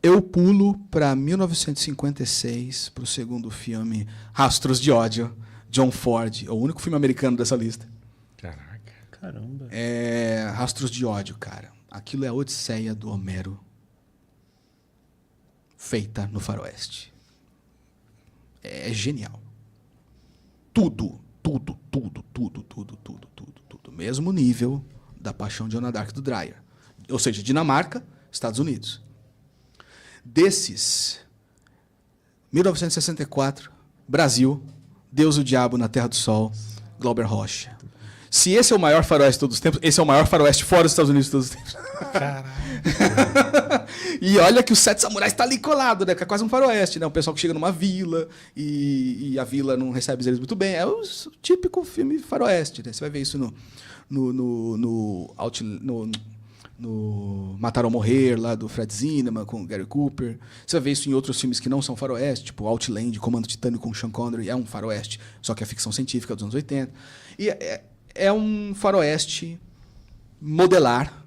Eu pulo para 1956, para o segundo filme, Rastros de Ódio, John Ford, é o único filme americano dessa lista. Caraca. Caramba. Rastros de Ódio, cara. Aquilo é a Odisseia do Homero feita no faroeste. É genial. Tudo. Mesmo nível da Paixão de Joana d'Arc do Dreyer. Ou seja, Dinamarca, Estados Unidos. Desses, 1964, Brasil, Deus e o Diabo na Terra do Sol, Glauber Rocha. Se esse é o maior faroeste de todos os tempos, esse é o maior faroeste fora dos Estados Unidos de todos os tempos. Caralho. E olha que o Sete Samurais está ali colado, né? Que é quase um faroeste, né? Um pessoal que chega numa vila e a vila não recebe eles muito bem. É o típico filme faroeste, né? Você vai ver isso no Matar ou Morrer, lá do Fred Zinnemann, com Gary Cooper. Você vai ver isso em outros filmes que não são faroeste, tipo Outland, Comando Titânio com Sean Connery, é um faroeste, só que é ficção científica dos anos 80. E é um faroeste modelar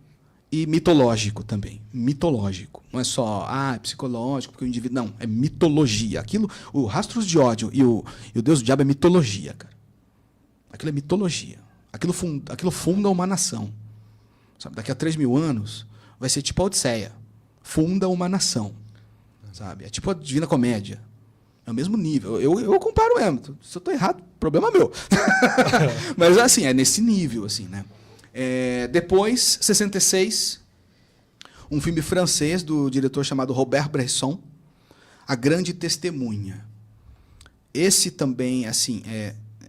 e mitológico também. Mitológico. Não é só psicológico, porque o indivíduo... Não, é mitologia. O Rastros de Ódio e o Deus do Diabo é mitologia, cara. Aquilo é mitologia. Aquilo funda uma nação. Sabe? Daqui a 3.000 anos, vai ser tipo a Odisseia. Funda uma nação. Sabe? É tipo a Divina Comédia. É o mesmo nível. Eu comparo mesmo. Se eu estou errado, problema meu. Mas, assim, é nesse nível, assim, né? Depois, 66, Um filme francês do diretor chamado Robert Bresson, A Grande Testemunha. Esse também, assim,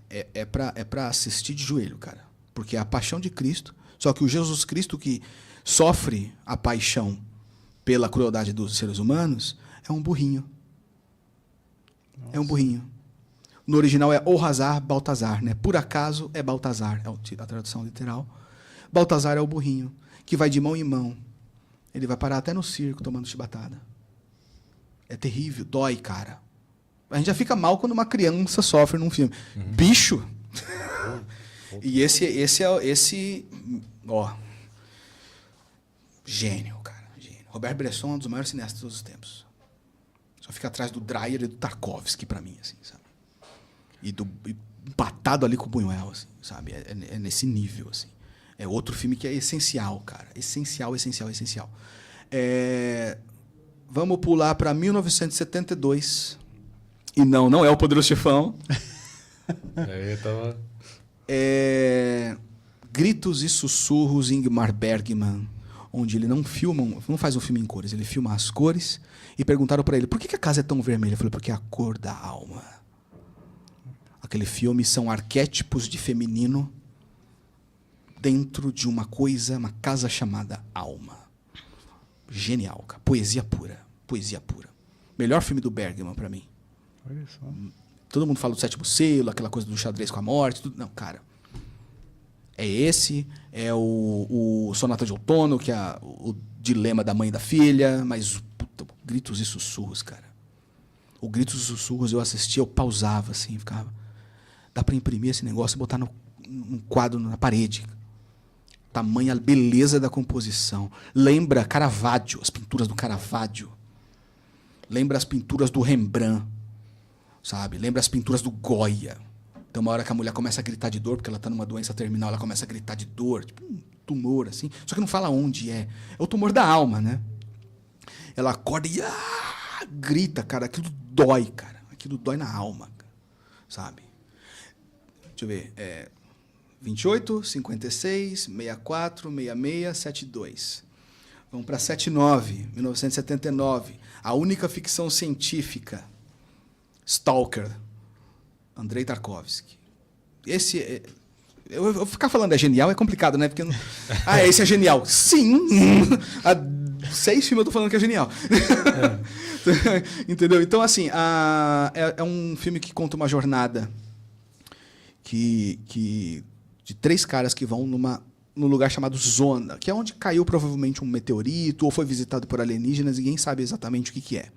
é para assistir de joelho, cara. Porque é a paixão de Cristo, só que o Jesus Cristo que sofre a paixão pela crueldade dos seres humanos é um burrinho. Nossa. É um burrinho. No original é Orhazar Baltazar, né? Por acaso é Baltazar, é a tradução literal. Baltazar é o burrinho, que vai de mão em mão. Ele vai parar até no circo tomando chibatada. É terrível, dói, cara. A gente já fica mal quando uma criança sofre num filme. Bicho! E esse, ó, gênio, cara. Gênio. Robert Bresson é um dos maiores cineastas de todos os tempos. Só fica atrás do Dreyer e do Tarkovsky, pra mim, assim, sabe? E empatado ali com o Buñuel, assim, sabe? É nesse nível, assim. É outro filme que é essencial, cara. Essencial, essencial, essencial. Vamos pular para 1972. E não é o Poderoso Chefão. Tava... Gritos e Sussurros, Ingmar Bergman, onde ele não faz um filme em cores, ele filma as cores. E perguntaram para ele, por que a casa é tão vermelha? Ele falou, porque é a cor da alma. Aquele filme são arquétipos de feminino dentro de uma casa chamada alma. Genial, cara. Poesia pura. Poesia pura. Melhor filme do Bergman para mim. Olha só. Todo mundo fala do Sétimo Selo, aquela coisa do xadrez com a morte. Tudo. Não, cara. É esse, é o Sonata de Outono, que é o dilema da mãe e da filha, mas Gritos e Sussurros, cara. O Gritos e Sussurros eu assistia, eu pausava assim, ficava... Dá para imprimir esse negócio e botar num quadro na parede. Tamanha beleza da composição. Lembra Caravaggio, as pinturas do Caravaggio. Lembra as pinturas do Rembrandt, sabe? Lembra as pinturas do Goya. Tem uma hora que a mulher começa a gritar de dor, porque ela está numa doença terminal, ela começa a gritar de dor, tipo um tumor, assim. Só que não fala onde é. É o tumor da alma, né? Ela acorda e grita, cara. Aquilo dói, cara. Aquilo dói na alma, sabe? Deixa eu ver. 28, 56, 64, 66, 72. Vamos para 79, 1979. A única ficção científica. Stalker. Andrei Tarkovsky. Esse... Eu vou ficar falando é genial, é complicado, né? Porque esse é genial. Sim! Há 6 filmes eu tô falando que é genial. Entendeu? Então, assim, é um filme que conta uma jornada de 3 caras que vão num lugar chamado Zona, que é onde caiu provavelmente um meteorito ou foi visitado por alienígenas, ninguém sabe exatamente o que é.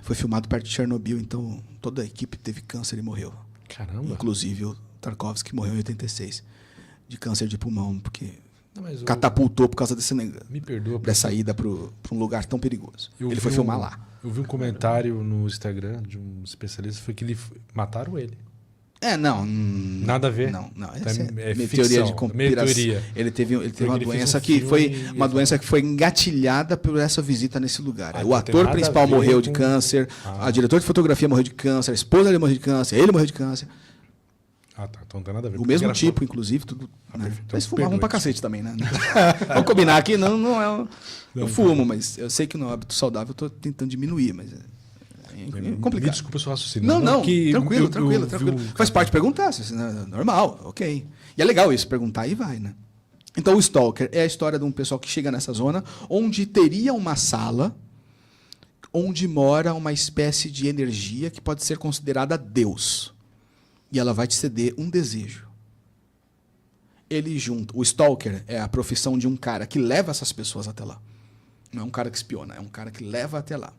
Foi filmado perto de Chernobyl, então toda a equipe teve câncer e morreu. Caramba! Inclusive o Tarkovsky morreu em 86 de câncer de pulmão, porque catapultou por causa dessa ida para um lugar tão perigoso. Ele foi filmar lá. Eu vi um comentário no Instagram de um especialista, foi que mataram ele. Não. Nada a ver. Não. É teoria ficção, de conspiração. Ele teve uma doença que foi engatilhada por essa visita nesse lugar. O ator principal morreu de câncer, a diretora de fotografia morreu de câncer, a esposa dele morreu de câncer, ele morreu de câncer. Tá. Então não tem nada a ver. O mesmo tipo, inclusive, tudo. Né? Eles fumavam pra cacete também, né? Vamos combinar aqui, não é. Eu fumo, mas eu sei que no hábito saudável eu tô tentando diminuir, mas é complicado. Me desculpa o seu raciocínio. Não, tranquilo. Faz parte de perguntar, normal, ok. E é legal isso, perguntar e vai, né? Então o Stalker é a história de um pessoal que chega nessa zona onde teria uma sala onde mora uma espécie de energia que pode ser considerada Deus. E ela vai te ceder um desejo. O Stalker é a profissão de um cara que leva essas pessoas até lá. Não é um cara que espiona, é um cara que leva até lá.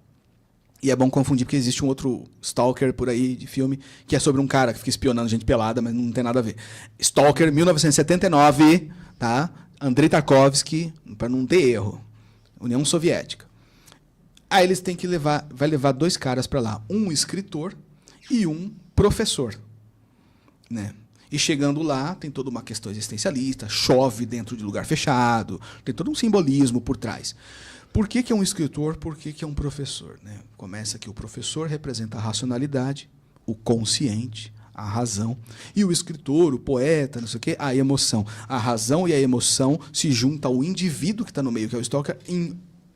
E é bom confundir, porque existe um outro Stalker por aí de filme, que é sobre um cara que fica espionando gente pelada, mas não tem nada a ver. Stalker, 1979, tá? Andrei Tarkovsky, para não ter erro. União Soviética. Aí eles têm que vai levar 2 caras para lá. Um escritor e um professor. Né? E chegando lá, tem toda uma questão existencialista, chove dentro de lugar fechado, tem todo um simbolismo por trás. Por que é um escritor? Por que é um professor? Né? Começa que o professor representa a racionalidade, o consciente, a razão. E o escritor, o poeta, não sei o quê, a emoção. A razão e a emoção se juntam ao indivíduo que está no meio, que é o stalker,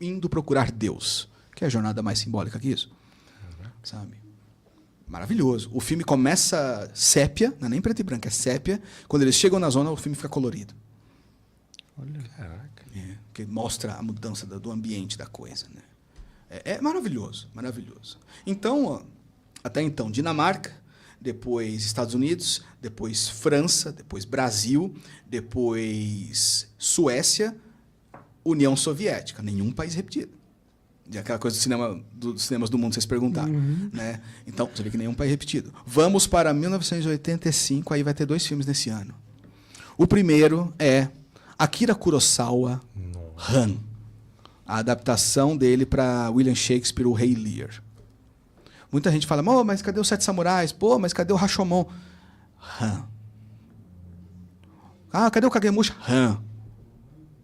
indo procurar Deus. Que é a jornada mais simbólica que isso. Sabe? Maravilhoso. O filme começa sépia, não é nem preto e branco, é sépia. Quando eles chegam na zona, o filme fica colorido. Olha, caraca. Que mostra a mudança do ambiente da coisa. Né? É maravilhoso, maravilhoso. Então, até então, Dinamarca, depois Estados Unidos, depois França, depois Brasil, depois Suécia, União Soviética. Nenhum país repetido. E aquela coisa dos cinemas do mundo, vocês perguntaram. Né? Então, você vê que nenhum país repetido. Vamos para 1985, aí vai ter 2 filmes nesse ano. O primeiro é Akira Kurosawa, Han. A adaptação dele para William Shakespeare, o Rei Lear. Muita gente fala, mas cadê os 7 Samurais? Pô, mas cadê o Rashomon? Han. Ah, cadê o Kagemusha? Han.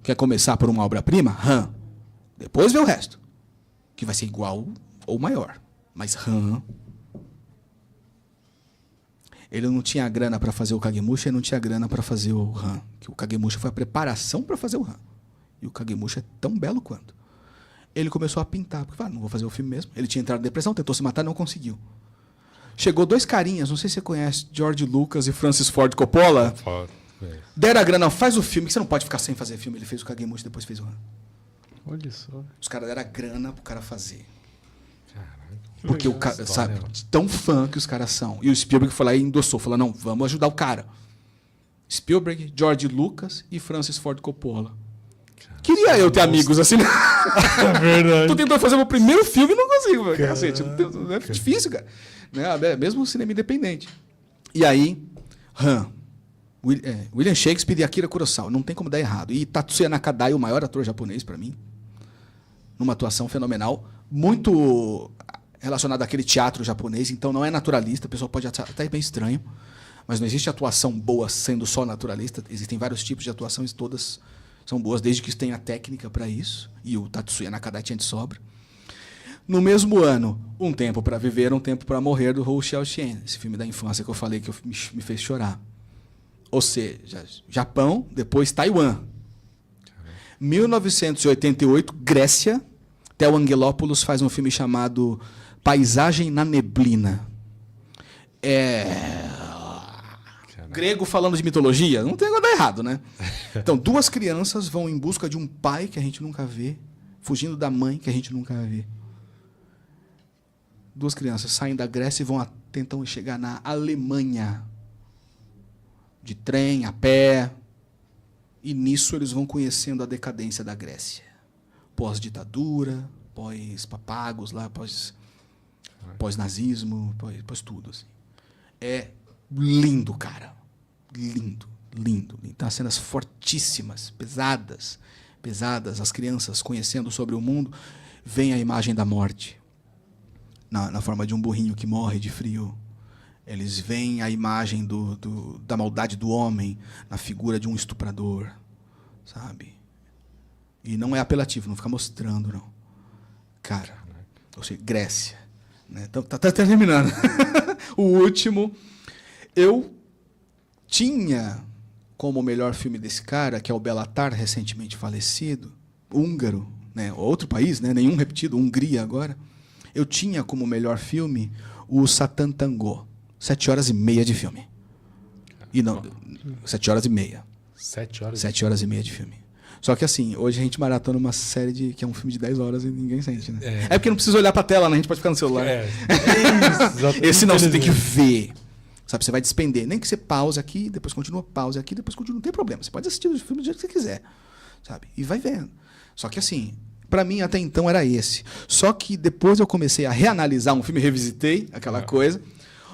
Quer começar por uma obra-prima? Han. Depois vê o resto. Que vai ser igual ou maior. Mas Han... Ele não tinha grana para fazer o Kagemusha e não tinha grana para fazer o Han. Que o Kagemusha foi a preparação para fazer o Han. E o Kagemusha é tão belo quanto. Ele começou a pintar, porque não vou fazer o filme mesmo. Ele tinha entrado em depressão, tentou se matar, não conseguiu. Chegou 2 carinhas, não sei se você conhece, George Lucas e Francis Ford Coppola. Deram a grana, faz o filme, que você não pode ficar sem fazer filme. Ele fez o Kagemusha e depois fez o Han. Olha só. Os caras deram a grana pro cara fazer. Caraca. Porque o cara, sabe, tão fã que os caras são. E o Spielberg foi lá e endossou, falou, não, vamos ajudar o cara. Spielberg, George Lucas e Francis Ford Coppola. Queria eu ter amigos assim. É verdade. Tô tentando fazer o meu primeiro filme e não consigo. Cacete, é difícil, cara. Né? Mesmo o cinema independente. E aí, Han, William Shakespeare e Akira Kurosawa. Não tem como dar errado. E Tatsuya Nakadai, o maior ator japonês para mim. Numa atuação fenomenal. Muito relacionado àquele teatro japonês. Então não é naturalista. O pessoal pode achar até bem estranho. Mas não existe atuação boa sendo só naturalista. Existem vários tipos de atuações, todas são boas, desde que tenha técnica para isso. E o Tatsuya Nakadai tinha de sobra. No mesmo ano, Um Tempo para Viver, Um Tempo para Morrer, do Hou Xiaoxian. Esse filme da infância que eu falei que me fez chorar. Ou seja, Japão, depois Taiwan. 1988, Grécia. Theo Angelopoulos faz um filme chamado Paisagem na Neblina. Grego falando de mitologia, não tem nada errado, né? Então, 2 crianças vão em busca de um pai que a gente nunca vê, fugindo da mãe que a gente nunca vê. 2 crianças saem da Grécia e tentam chegar na Alemanha. De trem, a pé. E nisso eles vão conhecendo a decadência da Grécia. Pós-ditadura, pós-papagos, lá, pós-nazismo, pós tudo. Assim. É lindo, cara. Lindo, lindo. Então, as cenas fortíssimas, pesadas, as crianças conhecendo sobre o mundo, vem a imagem da morte, na forma de um burrinho que morre de frio. Eles veem a imagem da maldade do homem, na figura de um estuprador, sabe? E não é apelativo, não fica mostrando, não. Cara, ou seja, Grécia. Né? Então, tá terminando. O último... Eu tinha como melhor filme desse cara, que é o Belatar, recentemente falecido, húngaro, né? Outro país, né? Nenhum repetido, Hungria agora. Eu tinha como melhor filme o Satan Tango, 7 horas e meia de filme. E não, 7 horas e meia. 7 horas? 7 horas e meia de filme. Só que assim, hoje a gente maratona uma série que é um filme de 10 horas e ninguém sente, né? É porque não precisa olhar pra tela, né? A gente pode ficar no celular. Isso, esse não, você tem que ver. Sabe, você vai despender. Nem que você pause aqui, depois continua, pause aqui, depois continua. Não tem problema. Você pode assistir o filme do jeito que você quiser. Sabe? E vai vendo. Só que assim, pra mim até então era esse. Só que depois eu comecei a reanalisar um filme, revisitei aquela coisa.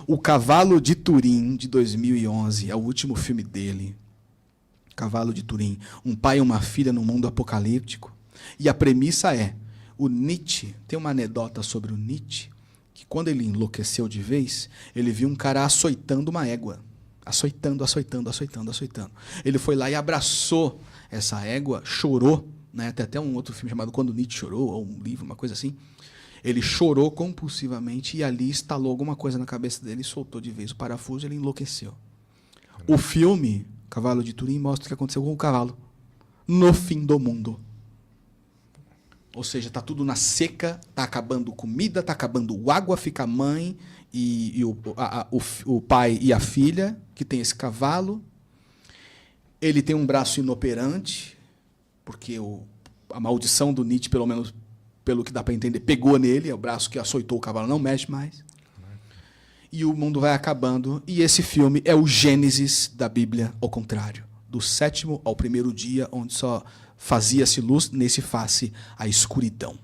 O Cavalo de Turim, de 2011, é o último filme dele. Cavalo de Turim. Um pai e uma filha num mundo apocalíptico. E a premissa é, o Nietzsche, tem uma anedota sobre o Nietzsche, que quando ele enlouqueceu de vez, ele viu um cara açoitando uma égua. Açoitando. Ele foi lá e abraçou essa égua, chorou, né? Tem até um outro filme chamado Quando Nietzsche Chorou, ou um livro, uma coisa assim. Ele chorou compulsivamente e ali estalou alguma coisa na cabeça dele, soltou de vez o parafuso e ele enlouqueceu. O filme, Cavalo de Turim, mostra o que aconteceu com o cavalo no fim do mundo. Ou seja, tá tudo na seca, tá acabando comida, tá acabando água, fica a mãe e o pai e a filha, que tem esse cavalo. Ele tem um braço inoperante, porque a maldição do Nietzsche, pelo menos pelo que dá para entender, pegou nele, é o braço que açoitou o cavalo, não mexe mais. E o mundo vai acabando, e esse filme é o Gênesis da Bíblia, ao contrário. Do 7º ao 1º dia, onde só fazia-se luz, nesse faz-se a escuridão.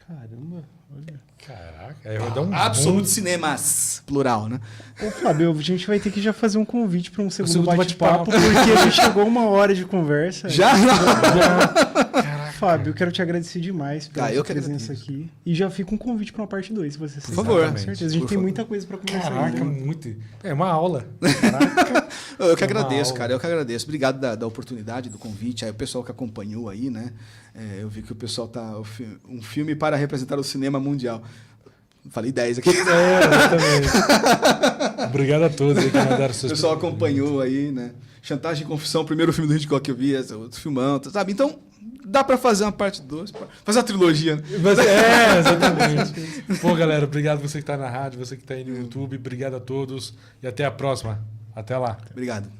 Caramba, olha. Caraca, aí vai dar um Absolute boom. Cinemas, plural, né? Ô, Fábio, a gente vai ter que já fazer um convite para um segundo segundo bate-papo, bate-papo. porque já chegou 1 hora de conversa. Já? Fábio, eu quero te agradecer demais pela eu sua que presença aqui. E já fica um convite para uma parte 2, se você Por favor. Com certeza. A gente Por tem favor. muita coisa para conversar Caraca, ainda. muito. É uma aula. Caraca. Eu que É uma agradeço, aula. cara. Eu que agradeço. Obrigado da oportunidade, do convite. Aí o pessoal que acompanhou aí, né? Eu vi que o pessoal tá... Um filme para representar o cinema mundial. Falei 10 aqui. Exatamente. Obrigado a todos aí que mandaram O seus pessoal acompanhou aí, né? Chantagem e Confissão, o primeiro filme do Hitchcock que eu vi, outro filmão, sabe? Então, dá pra fazer uma parte 2, fazer uma trilogia, né? Exatamente. Pô, galera, obrigado você que tá na rádio, você que tá aí no YouTube. Obrigado a todos e até a próxima. Até lá. Obrigado.